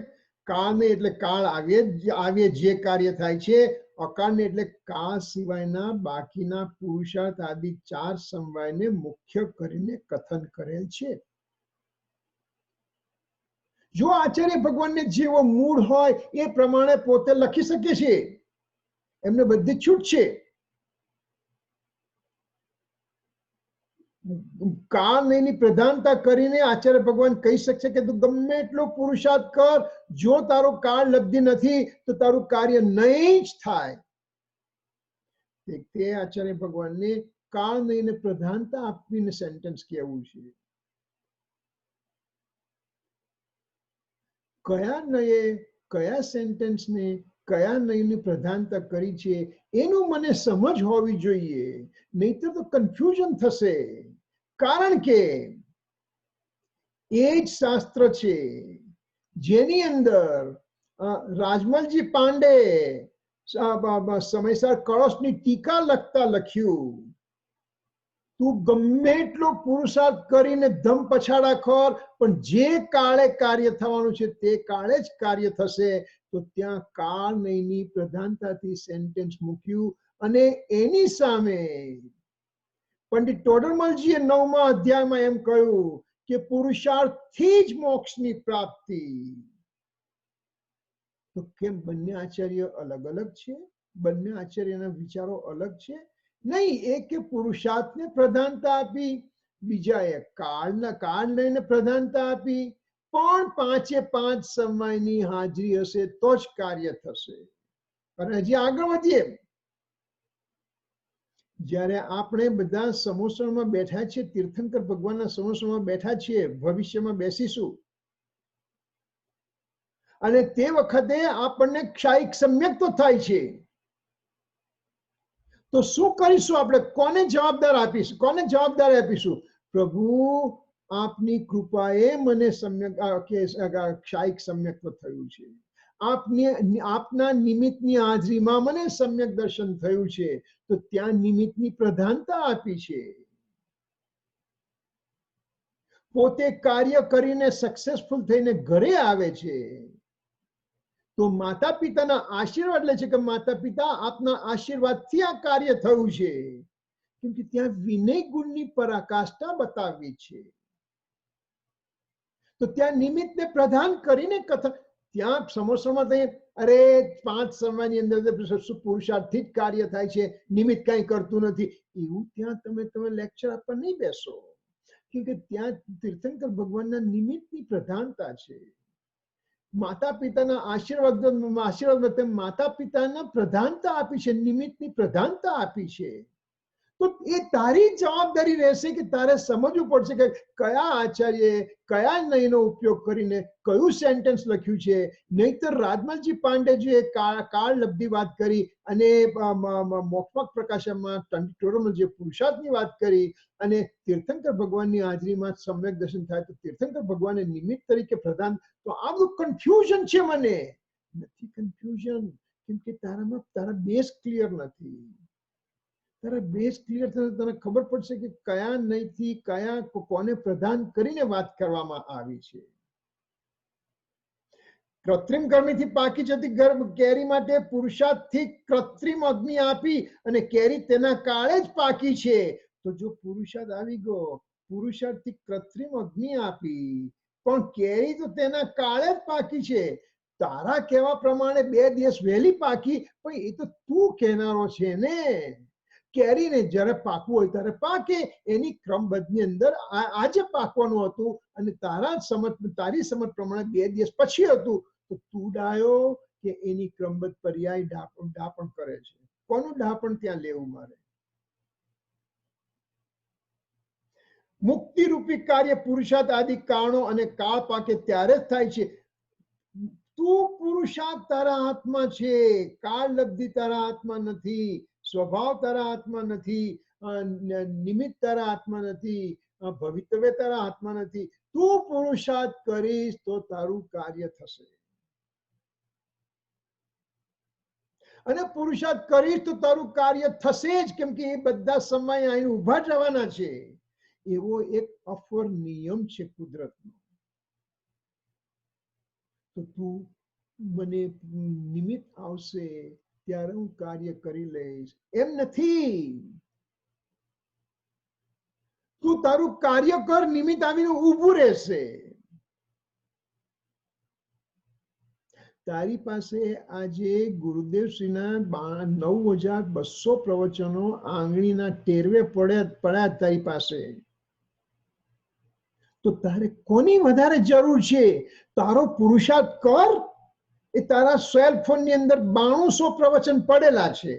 [SPEAKER 1] કાળને એટલે કાળ આવે જે કાર્ય થાય છે, અકાળને એટલે કાળ સિવાયના બાકીના પુરુષાર્થ આદિ 4 સમવાયને મુખ્ય કરીને કથન કરેલ છે. જો આચાર્ય ભગવાનને જેવો મૂળ હોય એ પ્રમાણે પોતે લખી શકે છે, એમને બધી છૂટ છે. કાળ નહીંની પ્રધાનતા કરીને આચાર્ય ભગવાન કહી શકશે કે તું ગમે એટલો પુરુષાર્થ કર, જો તારો કાળ લબ્ધિ નથી તો તારું કાર્ય નહીં જ થાય. તે આચાર્ય ભગવાનને કાળ નહીંને પ્રધાનતા આપીને સેન્ટેન્સ કહેવું છે. કયા નયે કયા સેન્ટેન્સને કયા નયની પ્રધાનતા કરી છે એનું મને સમજ હોવી જોઈએ, નહીતર તો કન્ફ્યુઝન થશે. કારણ કે એ જ શાસ્ત્ર છે જેની અંદર રાજમલજી પાંડે સમયસર કળશની ટીકા લખતા લખ્યું, તું ગમે એટલો પુરુષાર્થ કરીને ધમ પછાડા ખોર, પણ જે કાળે કાર્ય થવાનું છે તે કાળે જ કાર્ય થશે. તો ત્યાં કાળ નહીંની પ્રધાનતાથી સેન્ટેન્સ મૂક્યું અને એની સામે પંડિત ટોડરમલજીએ 9મા અધ્યાયમાં એમ કહ્યું કે પુરુષાર્થથી જ મોક્ષની પ્રાપ્તિ. તો કેમ બંને આચાર્ય અલગ અલગ છે? બંને આચાર્યના વિચારો અલગ છે? નહીં, એકે પુરુષાર્થને પ્રધાનતા આપી, બીજાએ કાળ લઈને પ્રધાનતા આપી. પણ 5 સમયની હાજરી હશે તો જ કાર્ય થશે. અને હજી આગળ વધીએ, જ્યારે આપણે બધા સમોસણમાં બેઠા છીએ, તીર્થંકર ભગવાનના સમોસણમાં બેઠા છીએ, ભવિષ્યમાં બેસીશું, અને તે વખતે આપણને ક્ષાયિક સમ્યક્ત થાય છે, તો શું કરીશું આપણે? કોને જવાબદાર આપીશું? કોને જવાબદારી આપીશું? પ્રભુ, આપની કૃપાએ મને સમ્યક ક્ષાયિક સમ્યક્ત થયું છે, આપના નિમિત્તની હાજરીમાં મને સમ્યક દર્શન થયું છે, તો ત્યાં નિમિત્તની પ્રધાનતા આપી છે. પોતે કાર્ય કરીને સક્સેસફુલ થઈને ઘરે આવે છે, તો માતા પિતાના આશીર્વાદ લે છે કે માતા પિતા આપના આશીર્વાદથી આ કાર્ય થયું છે, કેમ કે ત્યાં વિનય ગુણની પરાકાષ્ઠા બતાવી છે. તો ત્યાં નિમિત્તને પ્રધાન કરીને કથા, ત્યાં સમોસામાં અરે 5 સમયની અંદર પુરુષાર્થથી જ કાર્ય થાય છે, નિમિત્ત કઈ કરતું નથી, એવું ત્યાં તમે લેક્ચર આપવા નહીં બેસો, કેમ કે ત્યાં તીર્થંકર ભગવાનના નિમિત્તની પ્રધાનતા છે. માતા પિતાના આશીર્વાદ માતા પિતાના પ્રધાનતા આપી છે, નિમિત્તની પ્રધાનતા આપી છે. તો એ તારી જવાબદારી રહેશે કે તારે સમજવું પડશે કે કયા આચાર્ય કયા નયનો ઉપયોગ કરીને કયું સેન્ટેન્સ લખ્યું છે. નહીતર રાજમલજી પાંડેજીએ કાળ લબ્ધી વાત કરી અને મોક્ષમક પ્રકાશનમાં ટોરમમાં જે પુરુષાર્થની વાત કરી અને તીર્થંકર ભગવાનની હાજરીમાં સમ્યક દર્શન થાય તો તીર્થંકર ભગવાનને નિમિત્ત તરીકે પ્રધાન. તો આ બધું કન્ફ્યુઝન છે. મને નથી કન્ફ્યુઝન, કેમ કે તારા બેઝ ક્લિયર નથી. તારા બેઝ ક્લિયર થશે તને ખબર પડશે કે કયા નહીંથી કયા કોને પ્રદાન કરીને વાત કરવામાં આવી છે. કૃત્રિમ ગરમીથી પાકી જતી કેરી માટે પુરુષાર્થથી કૃત્રિમ અગ્નિ આપી અને કેરી તેના કાળે જ પાકી છે. તો જો પુરુષાર્થ આવી ગયો, પુરુષાર્થથી કૃત્રિમ અગ્નિ આપી પણ કેરી તો તેના કાળે જ પાકી છે. તારા કહેવા પ્રમાણે 2 દિવસ વહેલી પાકી, પણ એ તો તું કહેનારો છે ને. કેરીને જ્યારે પાકવું હોય ત્યારે પાકે, એની ક્રમબદ્ધની અંદર આજે પાકવાનું હતું અને તારી સમજ પ્રમાણે 2 દિવસ પછી હતું. તો તું ડાયો કે એની ક્રમબદ્ધ પર્યાય ડાપણ કરે છે? કોનું ડાપણ ત્યાં લેવું મારે? મુક્તિ રૂપી કાર્ય પુરુષાર્થ આદિ કારણો અને કાળ પાકે ત્યારે જ થાય છે. તું પુરુષાર્થ તારા હાથમાં છે, કાળ લબ્ધિ તારા હાથમાં નથી, સ્વભાવ તારા હાથમાં નથી, નિમિત્ત તારા હાથમાં નથી, ભવિતવ્ય તારા હાથમાં નથી. તું પુરુષાર્થ કરીશ તો તારું કાર્ય થશે, અને પુરુષાર્થ કરીશ તો તારું કાર્ય થશે જ, કેમ કે એ બધા સમય અહીં ઉભા જ રહેવાના છે. એવો એક અફર નિયમ છે કુદરતનો. તો તું મને નિમિત્ત આવશે ત્યારે હું કાર્ય કરી લઈશ એમ નથી. તું તારું કાર્ય કર, નિમિત્ત આવીને ઊભું રહેશે. તારી પાસે આજે ગુરુદેવશ્રીના 9200 પ્રવચનો આંગળીના ટેરવે પડ્યા તારી પાસે. તો તારે કોની વધારે જરૂર છે? તારો પુરુષાર્થ કર. એ તારા સેલ ફોન ની અંદર 9200 પ્રવચન પડેલા છે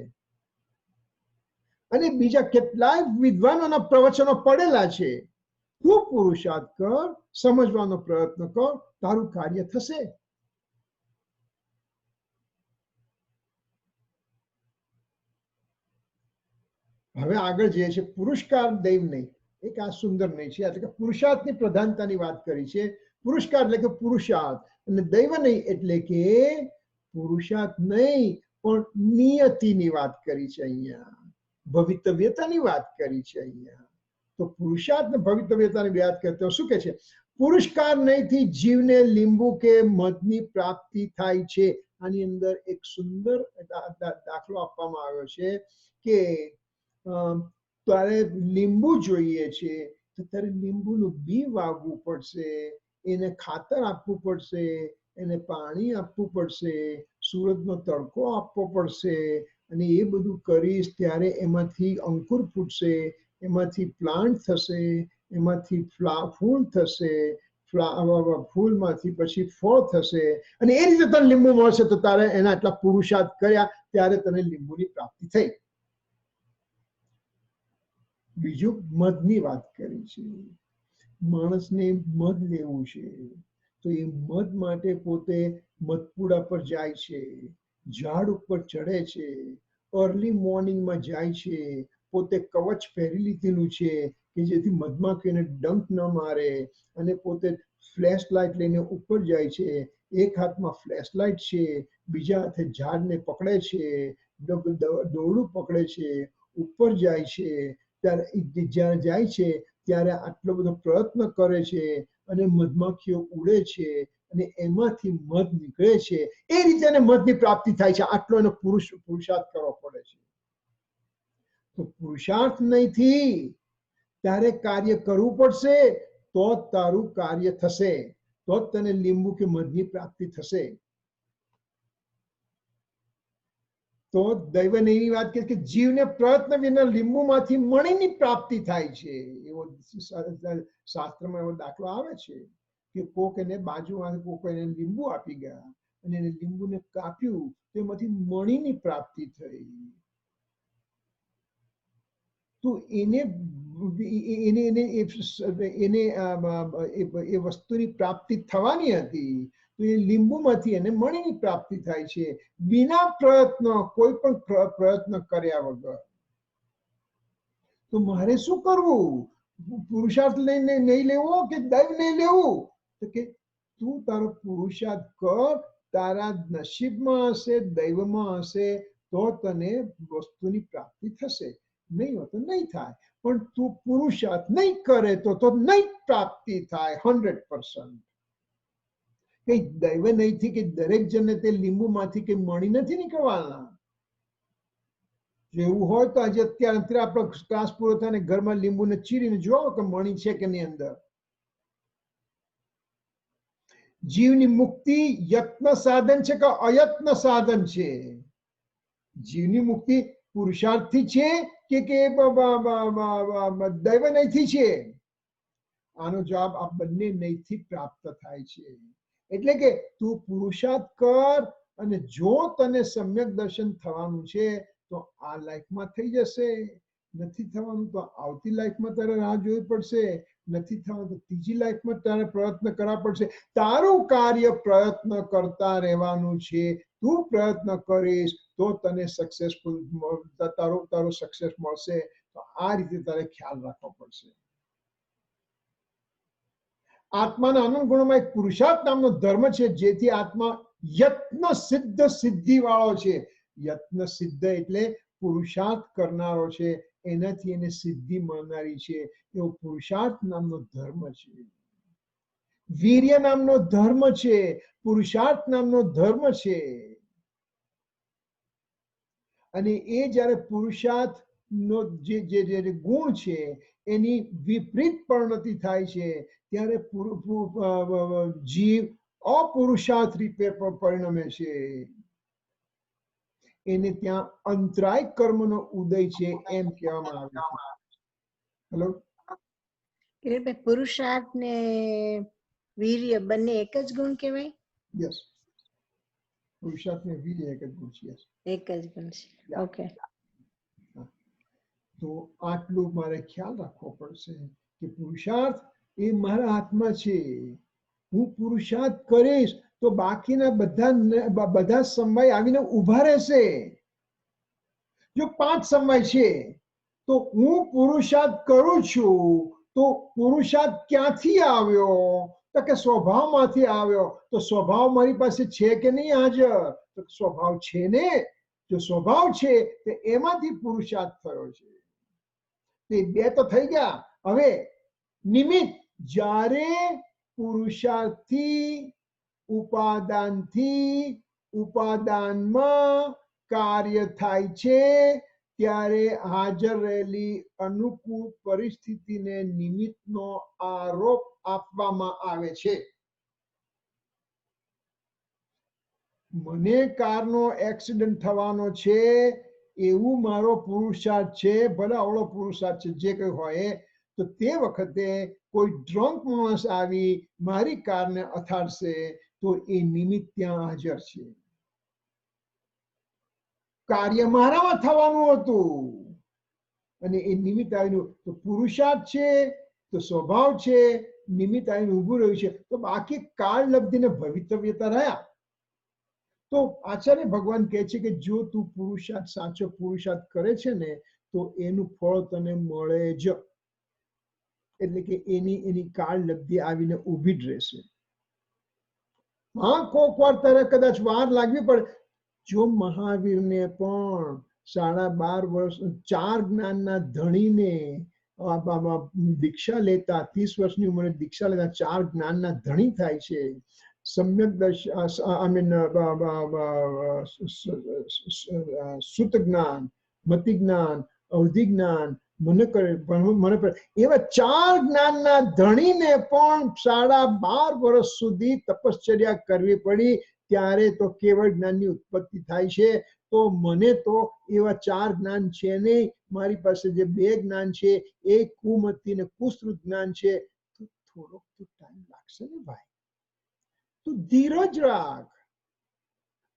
[SPEAKER 1] અને બીજા કેટલાય વિદ્વાનોના પ્રવચનો પડેલા છે. તું પુરુષાર્થ કર, સમજવાનો પ્રયત્ન કર, તારું કાર્ય થશે. હવે આગળ જે છે પુરસ્કાર દૈવ નહીં, એક આ સુંદર નહીં છે. એટલે કે પુરુષાર્થની પ્રધાનતાની વાત કરી છે. પુરસ્કાર એટલે કે પુરુષાર્થ, અને દૈવ નહીં એટલે કે પુરુષાર્થ નહીં પણ નિયતિની વાત કરી છે. અહીંયા ભવિતવ્યતાની વાત કરી છે. અહીંયા તો પુરુષાર્થ ને ભવિતવ્યતાની વાત કરતો શું કે છે? પુરસ્કાર નહીંથી જીવને લીંબુ કે મધની પ્રાપ્તિ થાય છે. આની અંદર એક સુંદર દાખલો આપવામાં આવ્યો છે કે તારે લીંબુ જોઈએ છે તો તારે લીંબુનું બી વાવવું પડશે, એને ખાતર આપવું પડશે, એને પાણી આપવું પડશે, સૂરજનો તડકો આપવો પડશે, અને એ બધું કરીશ ત્યારે એમાંથી અંકુર ફૂટશે, એમાંથી પ્લાન્ટ થશે, એમાંથી ફૂલ થશે, ફૂલમાંથી પછી ફળ થશે અને એ રીતે તને લીંબુ મળશે તો તારે એના આટલા પુરુષાર્થ કર્યા ત્યારે તને લીંબુની પ્રાપ્તિ થઈ. બીજું મધની વાત કરી છે. માણસને મધ લેવું છે તો એ મધ માટે પોતે મધપુડા પર જાય છે, ઝાડ ઉપર ચડે છે, અર્લી મોર્નિંગમાં જાય છે, પોતે કવચ પહેરી લીધેલું છે કે જેથી મધમાખીને ડંક ન મારે, અને પોતે ફ્લેશ લાઇટ લઈને ઉપર જાય છે. એક હાથમાં ફ્લેશ લાઇટ છે, બીજા હાથે ઝાડને પકડે છે, દોરડું પકડે છે, ઉપર જાય છે. ત્યારે જ્યારે જાય છે ત્યારે આટલો બધો પ્રયત્ન કરે છે અને મધમાખીઓ ઉડે છે અને એમાંથી મધ નીકળે છે. એ રીતે એને મધની પ્રાપ્તિ થાય છે. આટલો એનો પુરુષાર્થ કરવો પડે છે. તો પુરુષાર્થ નહીંથી તારે કાર્ય કરવું પડશે તો જ તારું કાર્ય થશે, તો જ તને લીંબુ કે મધની પ્રાપ્તિ થશે. તો દૈવને એવી વાત કે જીવને પ્રયત્ન વિના લીંબુમાંથી મણીની પ્રાપ્તિ થાય છે. એવો શાસ્ત્રમાં એવો દાખલો આવે છે કે કોક એને બાજુમાં કોક એને લીંબુ આપી ગયા અને એને લીંબુને કાપ્યું તેમાંથી મણીની પ્રાપ્તિ થઈ. તો એને એ વસ્તુની પ્રાપ્તિ થવાની હતી તો એ લીંબુમાંથી એને મણીની પ્રાપ્તિ થાય છે વિના પ્રયત્ન, કોઈ પણ પ્રયત્ન કર્યા વગર. તો મારે શું કરવું? પુરુષાર્થ લઈને નહીં લેવો કે દૈવ નહીં લેવું? તો કે તું તારો પુરુષાર્થ કર, તારા નસીબમાં હશે, દૈવમાં હશે તો તને વસ્તુની પ્રાપ્તિ થશે, નહીં હોય તો નહીં થાય. પણ તું પુરુષાર્થ નહીં કરે તો નહીં પ્રાપ્તિ થાય 100%. કઈ દૈવ નહીંથી કે દરેક જણને તે લીંબુમાંથી કે મણી નથી નીકળવાના. એવું હોય તો આજે અત્યારે આપણો ક્લાસ પૂરો થાય ને ઘરમાં લીંબુને ચીરીને જોવો કે મણી છે કે એની અંદર. જીવની મુક્તિ યત્ન સાધન છે કે અયત્ન સાધન છે? જીવની મુક્તિ પુરુષાર્થથી છે કે દૈવ નહીંથી છે? આનો જવાબ આ બંને નહીંથી પ્રાપ્ત થાય છે. એટલે કે તું પુરુષાર્થ કર અને જો તને સમ્યક દર્શન થવાનું છે તો આ લાઈફમાં થઈ જશે, નથી થવાનું તો આવતી લાઈફમાં તારે રાહ જોવી પડશે, નથી થવાનું તો ત્રીજી લાઈફમાં તારે પ્રયત્ન કરવા પડશે. તારું કાર્ય પ્રયત્ન કરતા રહેવાનું છે. તું પ્રયત્ન કરીશ તો તને સક્સેસફુલ તારો સક્સેસ મળશે. તો આ રીતે તારે ખ્યાલ રાખવો પડશે. આત્માના અનંત ગુણોમાં એક પુરુષાર્થ નામનો ધર્મ છે જેથી આત્મા યત્ન સિદ્ધ સિદ્ધિ વાળો છે. યત્ન સિદ્ધ એટલે પુરુષાર્થ કરનારો છે, એનાથી એને સિદ્ધિ મળનારી છે. એવો પુરુષાર્થ નામનો ધર્મ છે. વીર્ય નામનો ધર્મ છે, પુરુષાર્થ નામનો ધર્મ છે. અને એ જ્યારે પુરુષાર્થ નો જે ગુણ છે એની વિપરીત પરિણતિ થાય છે ત્યારે જીવ અપુરુષાર્થ રીતે પરિણમે છે. એને ત્યાં અંતરાય કર્મનો ઉદય છે એમ કહેવામાં આવે છે. હેલો,
[SPEAKER 2] પુરુષાર્થ ને વીર્ય બંને એક જ ગુણ કહેવાય?
[SPEAKER 1] યસ, પુરુષાર્થ ને વીર્ય એક જ ગુણ છે.
[SPEAKER 2] એક જ ગુણ છે. ઓકે.
[SPEAKER 1] તો આટલું મારે ખ્યાલ રાખવો પડશે કે પુરુષાર્થ એ મારા હાથમાં છે. હું પુરુષાર્થ કરીશ તો બાકીના બધા સમય આવીને ઉભા રહેશે. જો 5 સમય છે તો હું પુરુષાર્થ કરું છું તો પુરુષાર્થ ક્યાંથી આવ્યો? તો કે સ્વભાવમાંથી આવ્યો. તો સ્વભાવ મારી પાસે છે કે નહીં હાજર? તો સ્વભાવ છે ને. જો સ્વભાવ છે તો એમાંથી પુરુષાર્થ થયો છે. તે 2 તો થઈ ગયા. હવે નિમિત્ત, જ્યારે પુરુષાર્થથી ઉપાદાનમાં કાર્ય થાય છે ત્યારે હાજર રહેલી અનુકૂળ પરિસ્થિતિને નિમિત્તનો આરોપ આપવામાં આવે છે. મને કારનો એક્સિડન્ટ થવાનો છે એવું મારો પુરુષાર્થ છે, ભલે અવળો પુરુષાર્થ છે, જે કઈ હોય તો તે વખતે કોઈ ડ્રંક માણસ આવી મારી કારને અથાડશે તો એ નિમિત્ત ત્યાં હાજર છે. કાર્ય મારામાં થવાનું હતું અને એ નિમિત્ત આવીને તો પુરુષાર્થ છે, તો સ્વભાવ છે, નિમિત્ત આવીને ઊભું રહ્યું છે, તો બાકી કાળ લબ્ધિને ભવિતવ્યતા રહ્યા. તો આચાર્ય ભગવાન કહે છે કે જો તું પુરુષાર્થ સાચો પુરુષાર્થ કરે છે ને તો એનું ફળ તને મળે જ. એટલે કે એની કાળ લબ્ધિ આવીને ઊભી જ રહેશે. હા, કોક વાર તારે કદાચ વાર લાગવી પડે. જો મહાવીરને પણ 12.5 વર્ષ 4 જ્ઞાનના ધણીને દીક્ષા લેતા 30 વર્ષની ઉંમરે દીક્ષા લેતા 4 જ્ઞાનના ધણી થાય છે. સમ્યક સુત જ્ઞાન, મતિ જ્ઞાન, અવધિ જ્ઞાન, મને એવા 4 જ્ઞાનના ધણીને પણ 12.5 વર્ષ સુધી તપશ્ચર્યા કરવી પડી. ત્યારે તો કેવળ જ્ઞાનની ઉત્પત્તિ થાય છે. તો મને તો એવા 4 જ્ઞાન છે નહીં. મારી પાસે જે 2 જ્ઞાન છે એ કુમતિ ને કુશ્રુત જ્ઞાન છે. તો થોડોક તો ટાઈમ લાગશે ને ભાઈ. તું ધીરજ રાખ,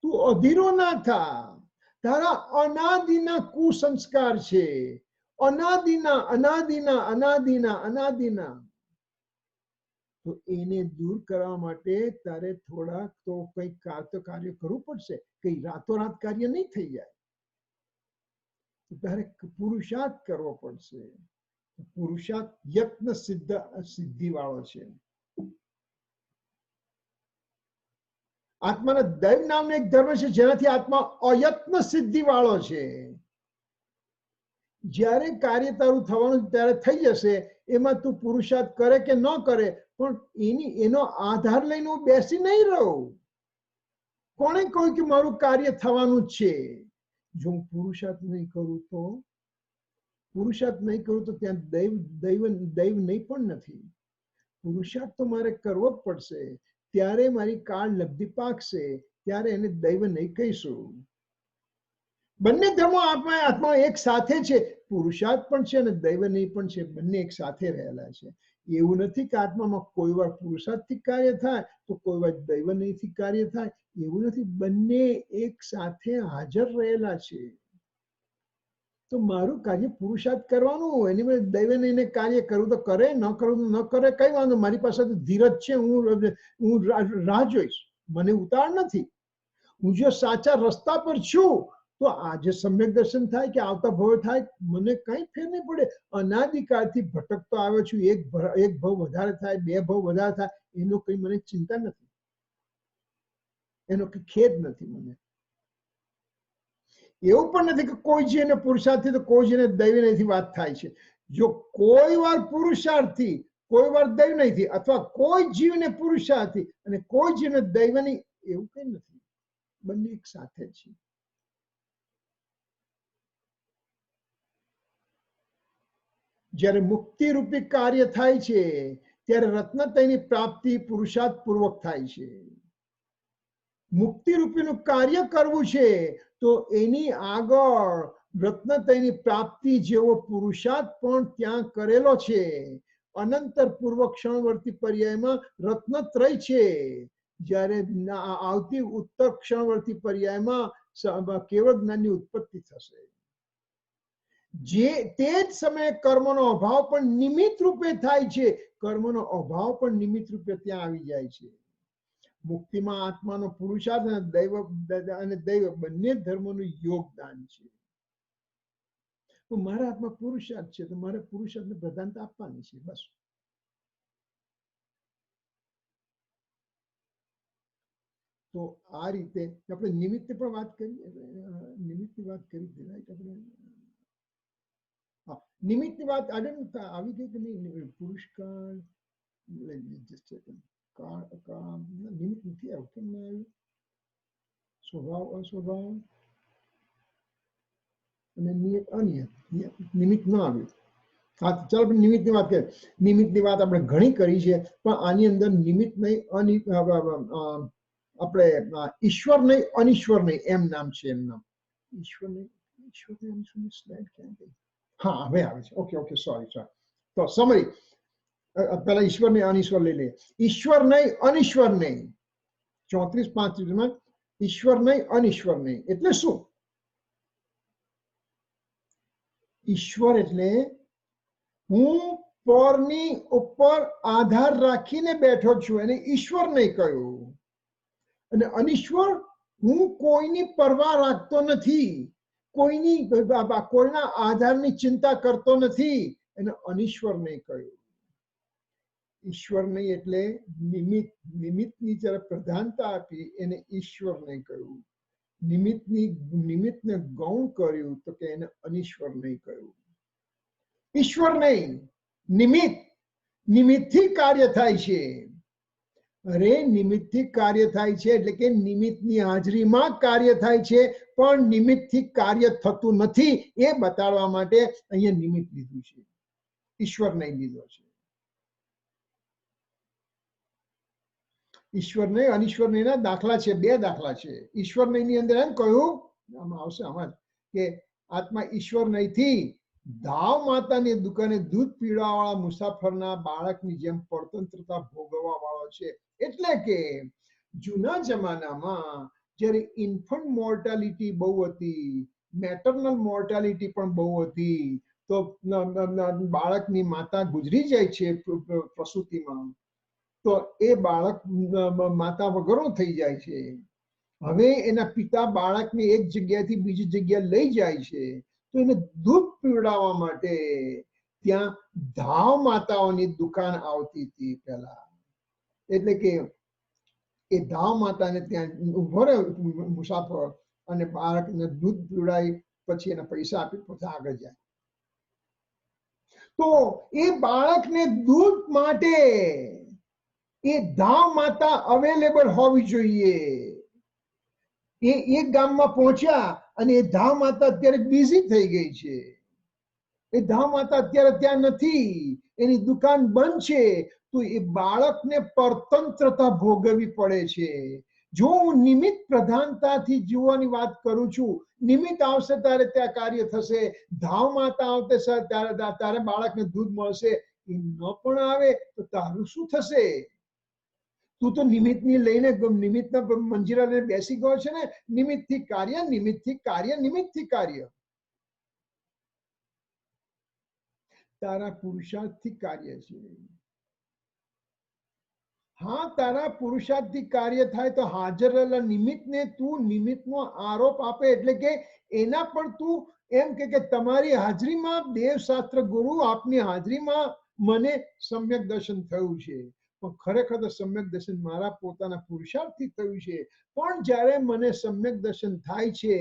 [SPEAKER 1] તું અધીરો ના થા. તારા અનાદિના કુસંસ્કાર છે, અનાદિના. તો એને દૂર કરવા માટે તારે થોડાક તો કંઈક કાર્ય કરવું પડશે. કઈ રાતોરાત કાર્ય નહીં થઈ જાય. તારે પુરુષાર્થ કરવો પડશે. પુરુષાર્થ યત્ન સિદ્ધિ વાળો છે. આત્માના દૈવ નામનો એક ધર્મ છે જેનાથી આત્મા અયત્ન સિદ્ધિ વાળો છે. જ્યારે કાર્ય તારું થવાનું ત્યારે થઈ જશે. એમાં તું પુરુષાર્થ કરે કે ન કરે પણ એનો આધાર લઈને હું બેસી નહીં રહું. કોણે કહ્યું કે મારું કાર્ય થવાનું જ છે? જો હું પુરુષાર્થ નહીં કરું તો ત્યાં દૈવ નહીં પણ નથી. પુરુષાર્થ તો મારે કરવો જ પડશે. ત્યારે મારી કાળ લબ્ધિ પાકશે. ત્યારે એને દૈવ નહીં કહીશું. બંને ધર્મો આત્મા એક સાથે છે. પુરુષાર્થ પણ છે અને દૈવ નહીં પણ છે. બંને એક સાથે રહેલા છે. એવું નથી કે આત્મામાં કોઈ વાર પુરુષાર્થથી કાર્ય થાય તો કોઈ વાર દૈવ નહીંથી કાર્ય થાય. એવું નથી. બંને એક સાથે હાજર રહેલા છે. તો મારું કાર્ય પુરુષાર્થ કરવાનું, એની માટે દૈવ નહીં કાર્ય કરવું તો કરે, ન કરવું તો ન કરે, કઈ વાંધો. મારી પાસે તો ધીરજ છે. હું રાહ જોઈશ. મને ઉતાવળ નથી. હું જો સાચા રસ્તા પર છું તો આજે સમ્યક દર્શન થાય કે આવતા ભવ થાય મને કઈ ફેર નહીં પડે. અનાદિકાળથી ભટકતો આવ્યો છું. એક ભવ વધારે થાય, 2 ભવ વધારે થાય, એનો કઈ મને ચિંતા નથી. એનો કઈ ખેદ નથી મને. એવું પણ નથી કે કોઈ જીવને પુરુષાર્થથી તો કોઈ જીવને દૈવ નહીંથી વાત થાય છે. જો કોઈ વાર પુરુષાર્થથી, કોઈ વાર દૈવ નહીંથી, અથવા કોઈ જીવને પુરુષાર્થથી અને કોઈ જીવને દૈવ નહીં, એવું કઈ નથી. બંને એક સાથે છે. જ્યારે મુક્તિ રૂપી કાર્ય થાય છે ત્યારે રત્નતયની પ્રાપ્તિ પુરુષાર્થ પૂર્વક થાય છે. મુક્તિ રૂપીનું કાર્ય કરવું છે તો એની આગળ રત્નતયની પ્રાપ્તિ જેવો પુરુષાર્થ પણ ત્યાં કરેલો છે. અનંતર પૂર્વ ક્ષણવર્તી પર્યાયમાં રત્નત્રય છે. જ્યારે આવતી ઉત્તર ક્ષણવર્તી પર્યાયમાં કેવળ જ્ઞાનની ઉત્પત્તિ થશે. તે જ સમયે કર્મનો અભાવ પણ નિમિત્ત રૂપે થાય છે. કર્મનો અભાવ પણ નિમિત્ત રૂપે ત્યાં આવી જાય છે. મુક્તિમાં આત્માનો પુરુષાર્થ અને દૈવ બંને ધર્મોનું યોગદાન છે. તો મારા હાથમાં પુરુષાર્થ છે તો મારે પુરુષાર્થને પ્રધાનતા આપવાની છે. બસ. તો આ રીતે આપણે નિમિત્તની પણ વાત કરી. નિમિત્તની વાત કરી આપણે નિમિત્તની વાત આવી ગઈ કે નહીં? પુરુષકાળ નિમિત્ત નથી આવ્યું. કેમ ના આવ્યું? સ્વભાવ અસ્વભાવ અને નિયત અનિયત. નિમિત્ત ન આવ્યું. હા, ચાલો આપણે નિમિત્તની વાત કરીએ. નિમિત્તની વાત આપણે ઘણી કરી છે પણ આની અંદર નિમિત્ત નહીં, આપણે ઈશ્વર નહીં, અનીશ્વર નહીં એમ નામ છે. એમ નામ ઈશ્વર નહીં, ઈશ્વર નહીં. સ્લાઇડ ક્યાં ગઈ? હા, હવે આવે છે. Okay, sorry. तो समरी पहला ईश्वर ने अनिश्वर ले ले, ईश्वर नहीं अनिश्वर नहीं, 34-35 में ईश्वर नहीं अनिश्वर नहीं એટલે શું? ઈશ્વર એટલે હું પરની ઉપર આધાર રાખીને બેઠો છું એને ઈશ્વર નહીં કહ્યું, અને અનિશ્વર હું કોઈની પરવા રાખતો નથી, કોઈના આધારની ચિંતા કરતો નથી એને અનિશ્વર નહીં કહ્યું. ઈશ્વર નહીં એટલે નિમિત્તની જ્યારે પ્રધાનતા આપી એને ઈશ્વર નહીં કહ્યું, નિમિત્તને ગૌણ કર્યું તો કે એને અનિશ્વર નહીં કહ્યું. ઈશ્વર નહીં, નિમિત્તથી કાર્ય થાય છે. અરે નિમિત્તથી કાર્ય થાય છે એટલે કે નિમિત્તની હાજરીમાં કાર્ય થાય છે, પણ નિમિત્તથી કાર્ય થતું નથી એ બતાડવા માટે અહીંયા નિમિત્ત લીધું છે, ઈશ્વર નહીં લીધો છે. ઈશ્વર નહીં અનિશ્વર નહીં ના દાખલા છે, બે દાખલા છે. ઈશ્વર નહીં ની અંદર એમ કહ્યું, આમાં આવશે આમાં કે આત્મા ઈશ્વર નહીંથી ધાવ માતાની દુકાને દૂધ પીવડાવવાળા મુસાફરના બાળકની જેમ પરતંત્રતા ભોગવવા વાળો છે. એટલે કે જૂના જમાનામાં જ્યારે ઇન્ફન્ટ મોર્ટાલિટી બહુ હતી, મેટર્નલ મોર્ટાલિટી પણ બહુ હતી, તો બાળકની માતા ગુજરી જાય છે પ્રસૂતિમાં, તો એ બાળક માતા વગરનો થઈ જાય છે. હવે એના પિતા બાળકને એક જગ્યાથી બીજી જગ્યા લઈ જાય છે, તો એને દૂધ પીવડાવવા માટે ત્યાં ધાવ માતાઓની દુકાન આવતી હતી પહેલા. એટલે કે એ ધાવ માતાને ત્યાં ઉભો રહે મુસાફર અને બાળકને દૂધ પીવડાવી પછી એના પૈસા આપી પછી આગળ જાય. તો એ બાળકને દૂધ માટે એ ધાવ માતા અવેલેબલ હોવી જોઈએ. એ એક ગામમાં પહોંચ્યા અને એ ધાવ માતા અત્યારે બિઝી થઈ ગઈ છે, એ ધાવ માતા અત્યારે ત્યાં નથી, એની દુકાન બંધ છે, તો એ બાળકને પરતંત્રતા ભોગવવી પડે છે. જો હું નિમિત્ત પ્રધાનતાથી જીવવાની વાત કરું છું, નિમિત્ત આવશે ત્યારે ત્યાં કાર્ય થશે, ધાવ માતા આવશે ત્યારે બાળકને દૂધ મળશે. એ ન પણ આવે તો તારું શું થશે? તું તો નિમિત્તની લઈને નિમિત્તના મંજીરા લઈને બેસી ગયો છે ને. નિમિત્તથી કાર્ય, નિમિત્તથી કાર્ય, નિમિત્તથી કાર્ય. તારા પુરુષાર્થથી કાર્ય છે. હા, તારા પુરુષાર્થથી કાર્ય થાય તો હાજર રહેલા નિમિત્તને તું નિમિત્તનો આરોપ આપે, એટલે કે એના પર તું એમ કે તમારી હાજરીમાં દેવશાસ્ત્ર ગુરુ આપની હાજરીમાં મને સમ્યક દર્શન થયું છે. ખરેખર તો સમ્યક દર્શન મારા પોતાના પુરુષાર્થથી થયું છે. પણ જ્યારે મને સમ્યક દર્શન થાય છે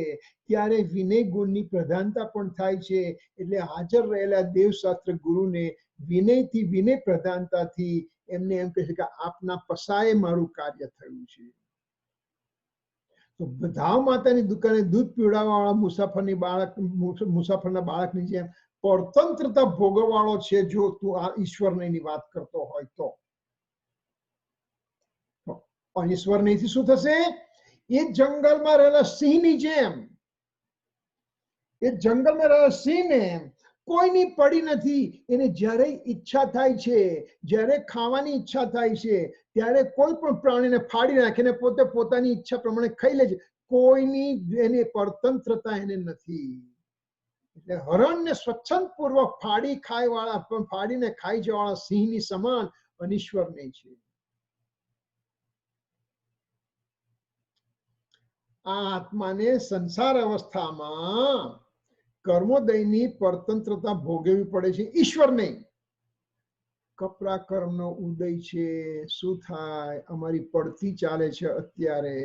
[SPEAKER 1] ત્યારે વિનય ગુણની પ્રધાનતા પણ થાય છે. એટલે હાજર રહેલા દેવશાસ્ત્ર ગુરુને વિનયથી, વિનય પ્રધાનતાથી એમને એમ કહે છે કે આપના પસાએ મારું કાર્ય થયું છે. તો ધાવ માતાની દુકાને દૂધ પીવડાવવા વાળા મુસાફરના બાળકની જેમ પરતંત્રતા ભોગવવાળો છે જો તું આ ઈશ્વરની વાત કરતો હોય તો. અનિશ્વર નહીંથી શું થશે? એ જંગલમાં રહેલા સિંહની જેમ, એ જંગલમાં રહેલા સિંહને કોઈની પડી નથી. એને જ્યારે ઈચ્છા થાય છે, જ્યારે ખાવાની ઈચ્છા થાય છે ત્યારે કોઈ પણ પ્રાણીને ફાડી નાખીને પોતે પોતાની ઈચ્છા પ્રમાણે ખાઈ લે છે. કોઈની એને પરતંત્રતા એને નથી. એટલે હરણને સ્વચ્છંદપૂર્વક ફાડીને ખાઈ જવાળા સિંહની સમાન અનિશ્વર નહીં છે. આ આત્માને સંસાર અવસ્થામાં કર્મોદયની પરતંત્રતા ભોગવવી પડે છે, ઈશ્વર નહીં. કપરા કર્મનો ઉદય છે. શું થાય? અમારી પડતી ચાલે છે અત્યારે.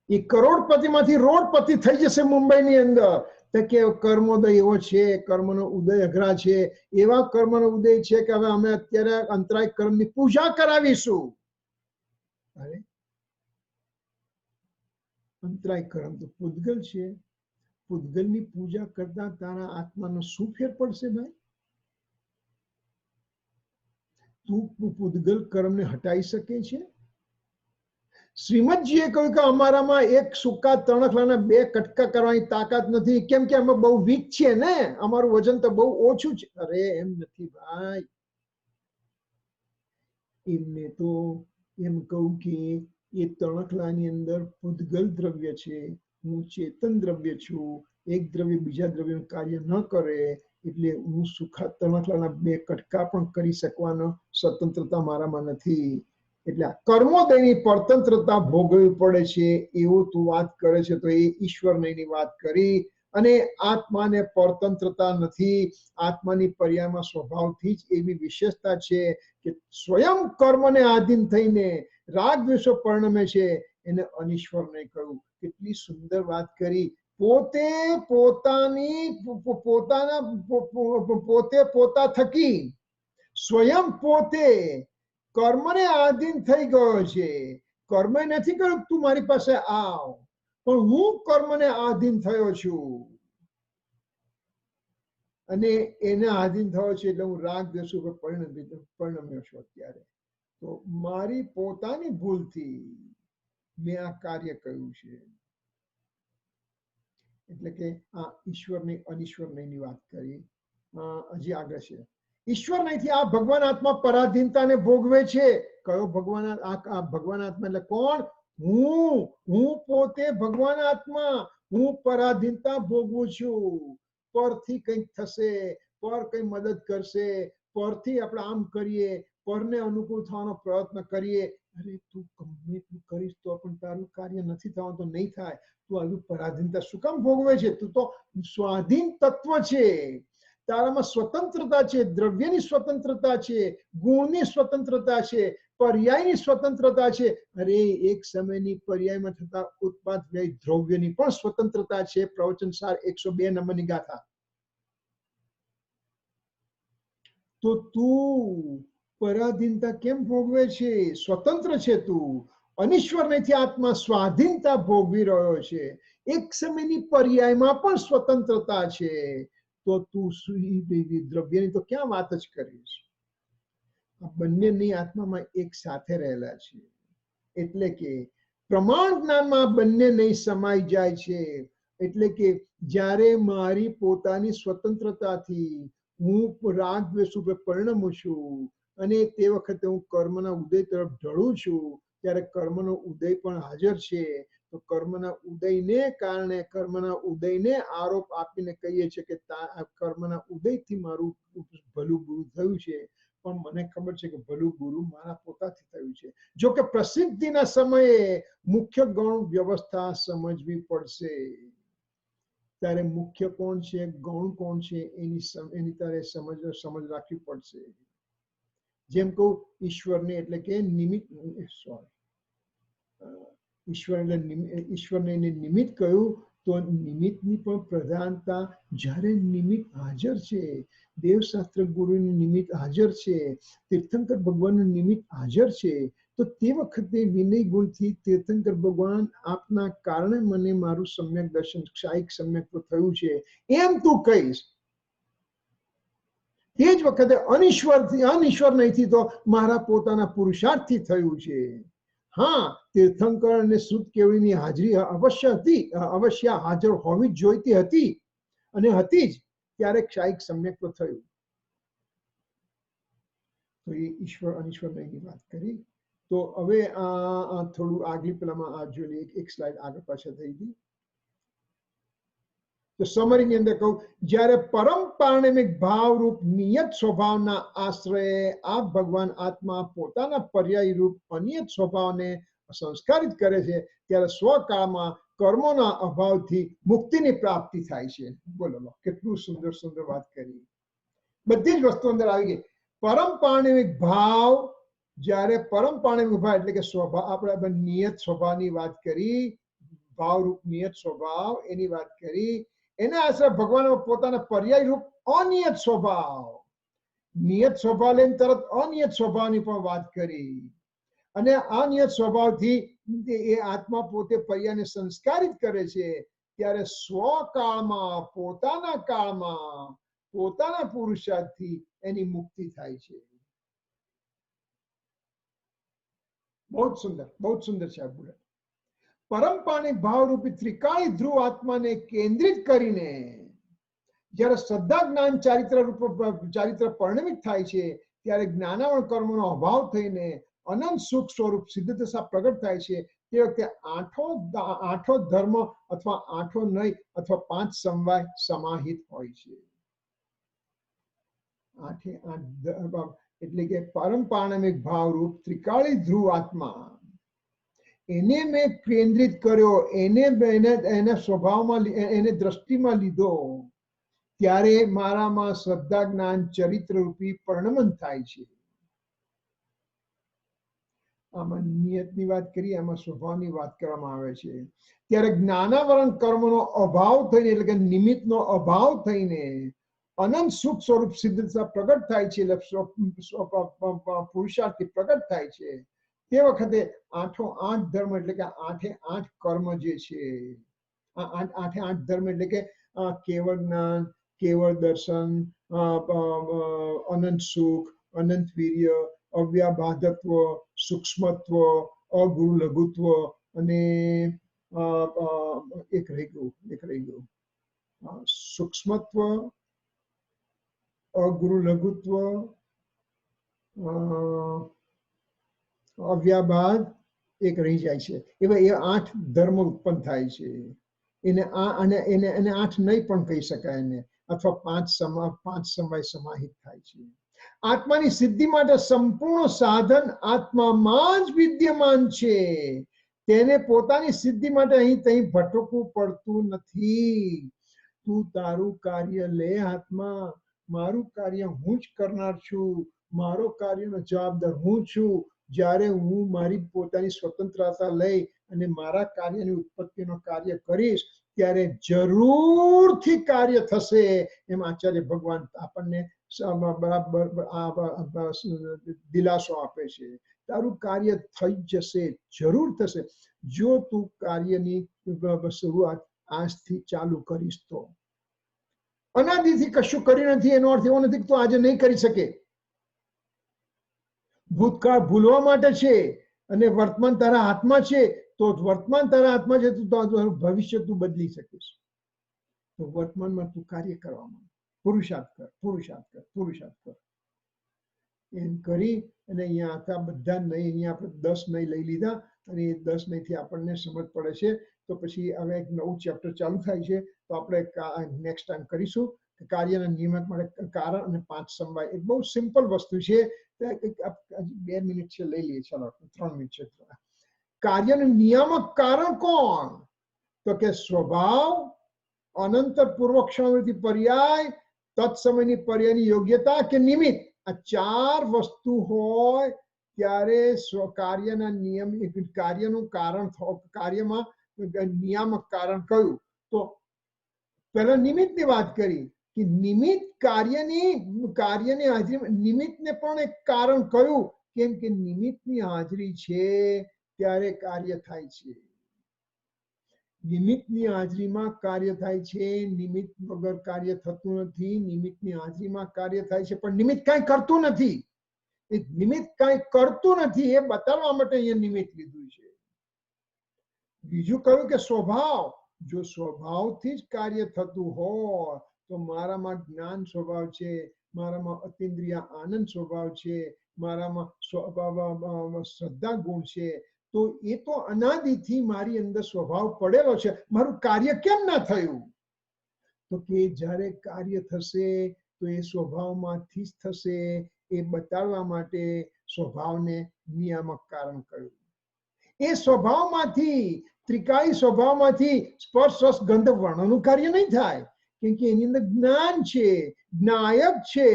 [SPEAKER 1] એ કરોડપતિમાંથી રોડપતિ થઈ જશે મુંબઈની અંદર. તો કે કર્મોદય એવો છે, કર્મનો ઉદય અઘરા છે. એવા કર્મનો ઉદય છે કે હવે અમે અત્યારે અંતરાય કર્મની પૂજા કરાવીશું. અરે અંતરાય કર્મ તો પૂતગલ છે. પૂતગલની પૂજા કરતા તારા આત્માનો શું ફેર પડશે ભાઈ? તું પૂતગલ કર્મને હટાઈ શકે છે? શ્રીમદજીએ કહ્યું કે અમારામાં એક સૂકા તણખલાના બે કટકા કરવાની તાકાત નથી, કેમ કે અમે બહુ વીક છીએ ને, અમારું વજન તો બહુ ઓછું છે. અરે એમ નથી ભાઈ, એમને તો એમ કહું કે એ તણખલાની અંદર પૂદગલ દ્રવ્ય છે, હું ચેતન દ્રવ્ય છું, એક દ્રવ્ય બીજા દ્રવ્યનું કાર્ય ન કરે, એટલે હું સુખા તણખલાના બે કટકા પણ કરી શકવાનો સ્વતંત્રતા મારામાં નથી. એટલે કર્મોદયની પરતંત્રતા ભોગવવી પડે છે એવું તું વાત કરે છે, તો એ ઈશ્વરની વાત કરી. અને આત્માને પરતંત્રતા નથી, આત્માની પર્યાયમાં સ્વભાવથી જ એવી વિશેષતા છે કે સ્વયં કર્મને આધીન થઈને રાગ દ્વેષો પરિણમે છે, એને અનિશ્વર નહીં કહ્યું. કેટલી સુંદર વાત કરી. પોતે પોતાની પોતે પોતા થકી સ્વયં પોતે કર્મને આધીન થઈ ગયો છે. કર્મ નથી કર્યું તું મારી પાસે આવ, પણ હું કર્મને આધીન થયો છું, અને એના આધીન થયો છે એટલે હું રાગ દ્વેષ ઉપર પરિણમ્યો છું. અત્યારે તો મારી પોતાની ભૂલથી મેં આ કાર્ય કર્યું છે. એટલે કે આ ઈશ્વરની અનિશ્વર નહીની વાત કરી. હજી આગળ છે, ઈશ્વર નહીંથી આ ભગવાન આત્મા પરાધીનતાને ભોગવે છે. કયો ભગવાન? આ ભગવાન આત્મા એટલે કોણ? હું પોતે ભગવાન આત્મા, હું પરાધીનતા ભોગવું છું. પરથી કંઈક થશે, પર કઈ મદદ કરશે, પરથી આપણે આમ કરીએ, પરને અનુકૂળ થવાનો પ્રયત્ન કરીએ. અરે તું ગમે તું કરીશ તો પણ તારું કાર્ય નથી થવાનું, તો નહીં થાય. તું આવી પરાધીનતા શું કામ ભોગવે છે? તું તો સ્વાધીન તત્વ છે, તારામાં સ્વતંત્રતા છે, દ્રવ્યની સ્વતંત્રતા છે, ગુણની સ્વતંત્રતા છે, પર્યાયની સ્વતંત્રતા છે. અરે એક સમયની પર્યાયમાં થતા ઉત્પાદ વ્યય દ્રવ્યની પણ સ્વતંત્રતા છે. પ્રવચન સાર 102 નંબરની ગાથા. તો તું પરાધીનતા કેમ ભોગવે છે? સ્વતંત્ર છે તું, અનિશ્વર નથી આત્મા સ્વાધીનતા ભોગવી રહ્યો છે. એક સમયની પર્યાયમાં પણ સ્વતંત્રતા છે, તો તું દ્રવ્યની તો ક્યાં વાત જ કરીશ? આ બંનેની આત્મામાં એક સાથે રહેલા છે, એટલે કે પ્રમાણ જ્ઞાનમાં બંને નહીં સમાઈ જાય છે. એટલે કે જ્યારે મારી પોતાની સ્વતંત્રતાથી હું રાગ દ્વેષ ઉપર પરિણમું છું, અને તે વખતે હું કર્મના ઉદય તરફ ઢળું છું, ત્યારે કર્મનો ઉદય પણ હાજર છે. તો કર્મના ઉદયને કારણે, કર્મના ઉદયને આરોપ આપીને કહીએ છીએ કે કર્મના ઉદયથી મારું ભલું બુરું થયું છે. પણ મને ખબર છે કે ભલું બુરું મારા પોતાથી થયું છે. જો કે પ્રસિદ્ધિના સમયે મુખ્ય ગૌણ વ્યવસ્થા સમજવી પડશે. ત્યારે મુખ્ય કોણ છે, ગૌણ કોણ છે, એની તારે સમજ રાખવી પડશે. જેમ કહું ઈશ્વરને એટલે કે નિમિત્ત, ઈશ્વરને નિમિત્ત કહ્યું, તો નિમિત્તની પણ પ્રધાનતા, જ્યારે નિમિત્ત હાજર છે, દેવશાસ્ત્ર ગુરુનું નિમિત્ત હાજર છે, તીર્થંકર ભગવાનનું નિમિત્ત હાજર છે, તો તે વખતે વિનય ગુણથી તીર્થંકર ભગવાન આપના કારણે મને મારું સમ્યક દર્શન, ક્ષાયિક સમ્યક થયું છે એમ તું કહીશ. તે જ વખતે અનિશ્વર નહીંથી તો મારા પોતાના પુરુષાર્થથી થયું છે. હા, તીર્થંકર અને સુત કેવડીની હાજરી અવશ્ય હતી, અવશ્ય હાજર હોવી જ જોઈતી હતી, અને હતી જ, ત્યારે ક્ષાયિક સમ્યક થયું. તો એ ઈશ્વર અનિશ્વર નહીંની વાત કરી. તો હવે થોડું આગલી પેલામાં આ જોઈ એક સ્લાઇડ આગળ પાછળ થઈ ગઈ. તો સમરીની અંદર કહું, જ્યારે પરમ પારણિક ભાવરૂપ નિયત સ્વભાવના આશ્રયે આ ભગવાન આત્મા પોતાના પર્યાય રૂપ અનિયત સ્વભાવને સંસ્કારિત કરે છે, ત્યારે સ્વકાળમાં કર્મોના અભાવથી મુક્તિની પ્રાપ્તિ થાય છે. બોલો કેટલું સુંદર સુંદર વાત કરી. બધી જ વસ્તુ અંદર આવી ગઈ. પરમ પારણિક ભાવ, જ્યારે પરમ પારણિક ભાવ એટલે કે સ્વભાવ, આપણે નિયત સ્વભાવની વાત કરી, ભાવરૂપ નિયત સ્વભાવ એની વાત કરી. એના આશ્રય ભગવાન પોતાના પર્યાય રૂપ અનિયત સ્વભાવ, નિયત સ્વભાવ લઈને તરત અનિયત સ્વભાવની પણ વાત કરી. અને અનિયત સ્વભાવથી એ આત્મા પોતે પર્યાયને સંસ્કારિત કરે છે, ત્યારે સ્વકાળમાં, પોતાના કાળમાં, પોતાના પુરુષાર્થથી એની મુક્તિ થાય છે. बहुत सुंदर છે આ બુલેટ. પરમપાણી ભાવરૂપી ત્રિકાળી ધ્રુવ આત્માને કેન્દ્રિત કરીને જ્યારે શ્રદ્ધા જ્ઞાન ચારિત્ર પરિણમિત થાય છે ત્યારે જ્ઞાનાવરણ કર્મનો અભાવ થઈને અનંત સુખ સ્વરૂપ સિદ્ધ દશા પ્રગટ થાય છે. તે વખતે આઠો ધર્મ અથવા આઠો નય અથવા 5 સમવાય સમાહિત હોય છે. આઠે આઠ એટલે કે પરમપાણમિક ભાવરૂપ ત્રિકાળી ધ્રુવ આત્મા એને મેં કેન્દ્રિત કર્યો, એને સ્વભાવમાં એને દ્રષ્ટિમાં લીધો ત્યારે મારામાં શ્રદ્ધા જ્ઞાન ચરિત્ર રૂપી પરિણમન થાય છે. આમાં નિયતની વાત કરીએ, આમાં સ્વભાવની વાત કરવામાં આવે છે. ત્યારે જ્ઞાનાવરણ કર્મનો અભાવ થઈને એટલે કે નિમિત્તનો અભાવ થઈને અનંત સુખ સ્વરૂપ સિદ્ધતા પ્રગટ થાય છે, એટલે પુરુષાર્થથી પ્રગટ થાય છે. તે વખતે આઠો આઠ ધર્મ એટલે કે આઠે આઠ કર્મ જે છે, આઠે આઠ ધર્મ એટલે કે કેવળ જ્ઞાન, કેવળ દર્શન, અનંત સુખ, અનંત વીર્ય, અવ્યાબાધત્વ, સૂક્ષ્મત્વ, અગુરુ લઘુત્વ અને એક રહી ગયું સૂક્ષ્મત્વ, અગુરુ લઘુત્વ, અવ્યાબાદ એક રહી જાય છે. એવા એ 8 ધર્મ ઉત્પન્ન થાય છે. એને એને 8 નહીં પણ કહી શકાય એને, અથવા 5 સમવાય સમાહિત થાય છે. આત્માની સિદ્ધિ માટે સંપૂર્ણ સાધન આત્મામાં જ વિદ્યમાન છે. તેને પોતાની સિદ્ધિ માટે અહીં ત્યાં ભટકવું પડતું નથી. તું તારું કાર્ય લે હાથમાં, મારું કાર્ય હું જ કરનાર છું, મારો કાર્યનો જવાબદાર હું છું. જ્યારે હું મારી પોતાની સ્વતંત્રતા લઈ અને મારા કાર્યની ઉત્પત્તિનો કાર્ય કરીશ ત્યારે જરૂરથી કાર્ય થશે. એમ આચાર્ય ભગવાન આપણને બરાબર દિલાસો આપે છે. તારું કાર્ય થઈ જશે, જરૂર થશે, જો તું કાર્યની શરૂઆત આજથી ચાલુ કરીશ તો. અનાદિથી કશું કર્યું નથી એનો અર્થ એવો નથી કે તું આજે નહીં કરી શકે. ભૂતકાળ ભૂલવા માટે છે અને વર્તમાન તારા હાથમાં છે. તો વર્તમાન તારા હાથમાં છે તો તારું ભવિષ્ય તું બદલી શકીશ. તો વર્તમાનમાં તું કાર્ય કરવામાં પુરુષાર્થ કર. એમ કરી અને અહીંયા આખા બધા નહીં, અહીંયા આપણે 10 નહીં લઈ લીધા અને એ 10 નહીંથી આપણને સમજ પડે છે. તો પછી હવે એક નવું ચેપ્ટર ચાલુ થાય છે. તો આપણે નેક્સ્ટ ટાઈમ કરીશું કાર્યના નિયમક માટે કારણ અને 5 સમવાય. એક બહુ સિમ્પલ વસ્તુ છે. 2 મિનિટ છે, લઈ લઈએ. ચાલો 3 મિનિટ છે. કાર્યનું નિયામક કારણ કોણ? તો કે સ્વભાવ, અનંતર પૂર્વક્ષણવૃત્તિ પર્યાય, તત્સમયની પર્યાયની યોગ્યતા કે નિમિત્ત. આ 4 વસ્તુ હોય ત્યારે કાર્યના નિયમ, કાર્યનું કારણ, કાર્યમાં નિયામક કારણ કયું? તો પહેલા નિમિત્તની વાત કરી કે નિમિત્ત કાર્યની હાજરીમાં નિમિત્તને પણ એક કારણ કયું? કેમ કે નિમિત્તની હાજરી છે ત્યારે કાર્ય થાય છે. નિમિત્તની હાજરીમાં કાર્ય થાય છે. નિમિત્ત વગર કાર્ય થતું નથી. નિમિત્તની હાજરીમાં કાર્ય થાય છે, પણ નિમિત્ત કાંઈ કરતું નથી. એ નિમિત્ત કાંઈ કરતું નથી એ બતાવવા માટે અહીંયા નિમિત્ત લીધું છે. બીજું કહ્યું કે સ્વભાવ. જો સ્વભાવથી જ કાર્ય થતું હોય તો મારામાં જ્ઞાન સ્વભાવ છે, મારામાં અતિન્દ્રિય આનંદ સ્વભાવ છે, મારામાં શ્રદ્ધા ગુણ છે, તો એ તો અનાદિથી મારી અંદર સ્વભાવ પડેલો છે. મારું કાર્ય કેમ ના થયું? તો કે જ્યારે કાર્ય થશે તો એ સ્વભાવમાંથી જ થશે. એ બતાવવા માટે સ્વભાવને નિયામક કારણ કહ્યું. એ સ્વભાવમાંથી, ત્રિકાળી સ્વભાવમાંથી સ્પર્શ રસ ગંધ વર્ણનું કાર્ય નહીં થાય. કેમ કે એની અંદર જ્ઞાન છે, જ્ઞાયક છે.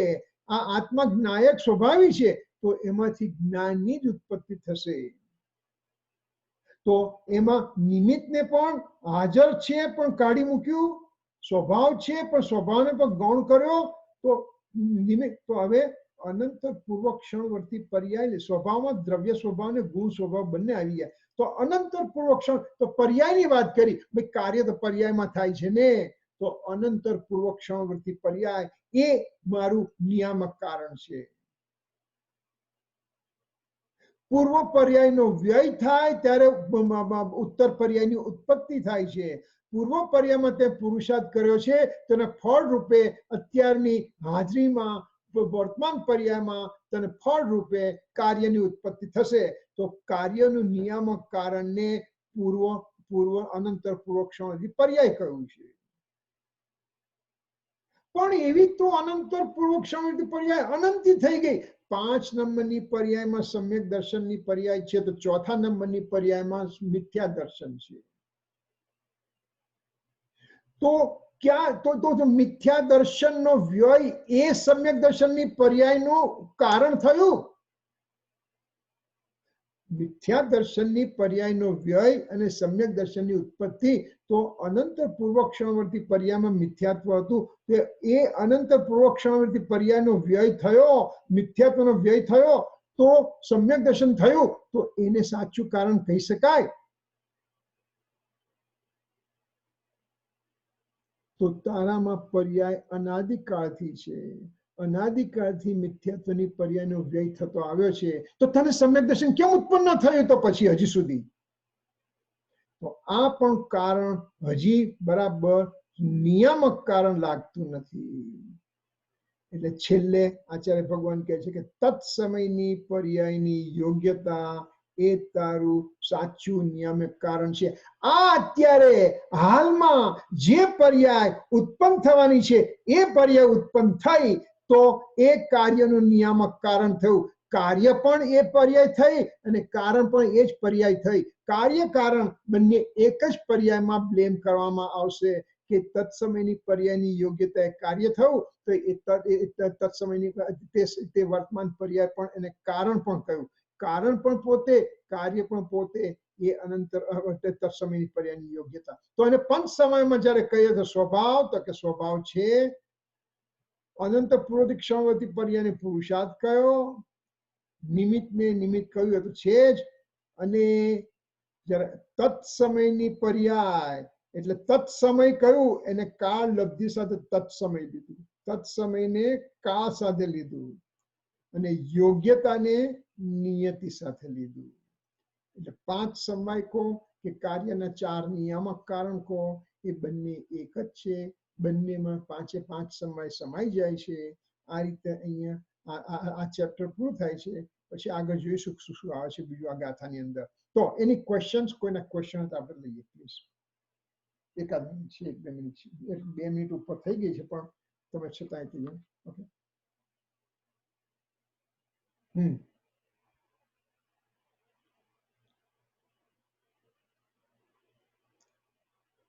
[SPEAKER 1] આ આત્મા જ્ઞાયક સ્વભાવી છે. તો એમાંથી જ્ઞાનની જ ઉત્પત્તિ થશે. તો એમાં નિમિત્તને પણ હાજર છે પણ કાઢી મૂક્યું, સ્વભાવ છે પણ સ્વભાવને પણ ગૌણ કર્યો. તો નિમિત્ત તો હવે અનંત પૂર્વક ક્ષણવર્તી પર્યાય, સ્વભાવમાં દ્રવ્ય સ્વભાવ ને ગુણ સ્વભાવ બંને આવી ગયા. તો અનંતર પૂર્વક ક્ષણ, તો પર્યાયની વાત કરી. ભાઈ કાર્ય તો પર્યાયમાં થાય છે ને. તો અનંતર પૂર્વક ક્ષણવર્તી પર્યાય એ મારું નિયામક કારણ છે. પૂર્વ પર્યાયનો વ્યય થાય ત્યારે ઉત્તર પર્યાયની ઉત્પત્તિ થાય છે. પૂર્વ પર્યાયમાં તે પુરુષાર્થ કર્યો છે તેને ફળ રૂપે અત્યારની હાજરીમાં વર્તમાન પર્યાયમાં તેને ફળ રૂપે કાર્યની ઉત્પત્તિ થશે. તો કાર્યનું નિયામક કારણને પૂર્વ પૂર્વ અનંતર પૂર્વક્ષણ પર્યાય કહ્યું છે. પણ એવી તો અનંતર પૂર્વક્ષણ પર્યાય અનંતી થઈ ગઈ. 5 નંબરની પર્યાયમાં સમ્યક દર્શનની પર્યાય છે તો ચોથા નંબરની પર્યાયમાં મિથ્યા દર્શન છે. તો ક્યાં તો મિથ્યા દર્શનનો વ્યય એ સમ્યક દર્શનની પર્યાયનું કારણ થયું. મિથ્યા દર્શનની પર્યાયનો વ્યય અને સમ્યક દર્શનની ઉત્પત્તિ તો અનંત પૂર્વક્ષણવર્તી પર્યાયમાં મિથ્યાત્વ હતું. એ અનંત પૂર્વક્ષણવર્તી પર્યાયનો વ્યય થયો, મિથ્યાત્વનો વ્યય થયો તો સમ્યક દર્શન થયું. તો એને સાચું કારણ કહી શકાય. તો તારામાં પર્યાય અનાદિકાળથી છે. અનાદિકાળથી મિથ્યાત્વની પર્યાયનો વ્યય થતો આવ્યો છે. તો તને સમ્યક દર્શન કેમ ઉત્પન્ન થયું તો પછી હજી સુધી? તો આ પણ કારણ હજી બરાબર નિયામક કારણ લાગતું નથી. એટલે છેલ્લે આચાર્ય ભગવાન કહે છે કે તત્સમયની પર્યાયની યોગ્યતા એ તારું સાચું નિયામક કારણ છે. આ અત્યારે હાલમાં જે પર્યાય ઉત્પન્ન થવાની છે એ પર્યાય ઉત્પન્ન થઈ તો એ કાર્યનું નિયામક કારણ થયું. કાર્ય પણ એ પર્યાય થઈ અને કારણ પણ એ જ પર્યાય થઈ. કાર્ય કારણ બંને એક જ પર્યાયમાં બ્લેમ કરવામાં આવશે કે તત્સમયની પર્યાયની યોગ્યતા કાર્ય થયું તો એ તત્સમયની તે વર્તમાન પર્યાય પણ એને કારણ પણ કહ્યું. કારણ પણ પોતે, કાર્ય પણ પોતે, એ અનંતર તત્સમયની પર્યાયની યોગ્યતા. તો એને પંચ સમયમાં જયારે કહીએ તો સ્વભાવ, તો કે સ્વભાવ છે. અનંત પૂર્વથી ક્ષણવર્તી પર્યાયને પુરુષાર્થ કયો, નિમિત્તને નિમિત્ત કહ્યું એ તો છે જ. અને જયારે તત્સમયની પર્યાય એટલે તત્સમય કયું એને કાળ લબ્ધિ સાથે તત્સમય લીધું, તત્સમયને કાળ સાથે લીધું અને યોગ્યતાને નિયતિ સાથે લીધું. એટલે 5 સમય કો કે કાર્યના 4 નિયામક કારણ કો એ બંને એક જ છે. બંનેમાં 5 સમય સમાઈ જાય છે. આ રીતે અહીંયા આ ચેપ્ટર પૂરું થાય છે. પછી આગળ જોઈશું શું શું આવે છે બીજું આ ગાથાની અંદર. તો એની ક્વેશ્ચન્સ, કોઈના ક્વેશ્ચન હતા આપણે લઈએ પ્લીઝ. એકાદ મિનિટ છે, 1-2 મિનિટ છે, 1-2 મિનિટ ઉપર થઈ ગઈ છે પણ તમે છતાંય થઈ જાય. ઓકે.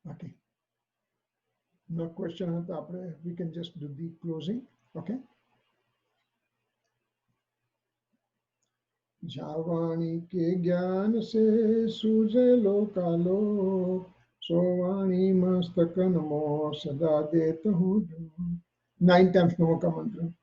[SPEAKER 1] Okay. No question હતા આપણે we can just do the closing. Okay. जावाणी के ज्ञान से सूझे लोकालो, सोवाणी मस्तक नमो सदा देत हूँ. 9 times नमो का मंत्र.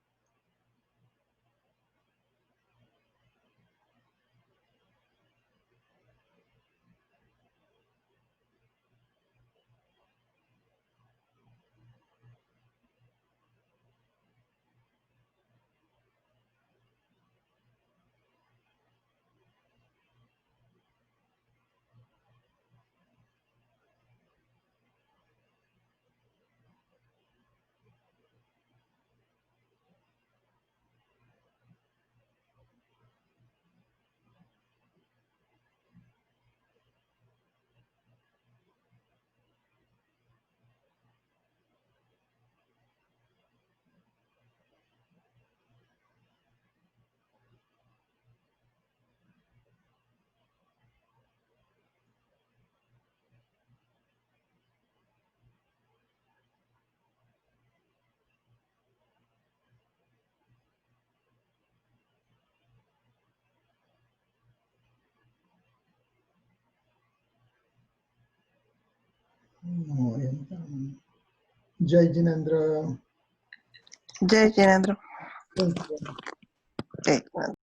[SPEAKER 1] जय जिनेन्द्र.
[SPEAKER 3] जय जिनेन्द्र.
[SPEAKER 1] Thank you.
[SPEAKER 3] जय जिनेन्द्र.